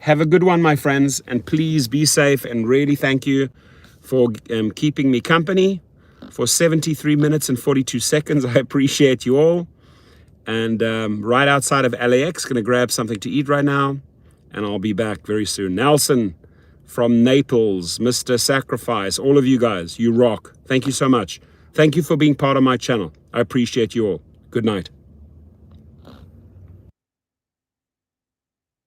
A: have a good one, my friends, and please be safe, and really thank you for keeping me company for 73 minutes and 42 seconds. I appreciate you all. And right outside of LAX, gonna grab something to eat right now, and I'll be back very soon. Nelson from Naples, Mr. Sacrifice, all of you guys, you rock. Thank you so much. Thank you for being part of my channel. I appreciate you all. Good night.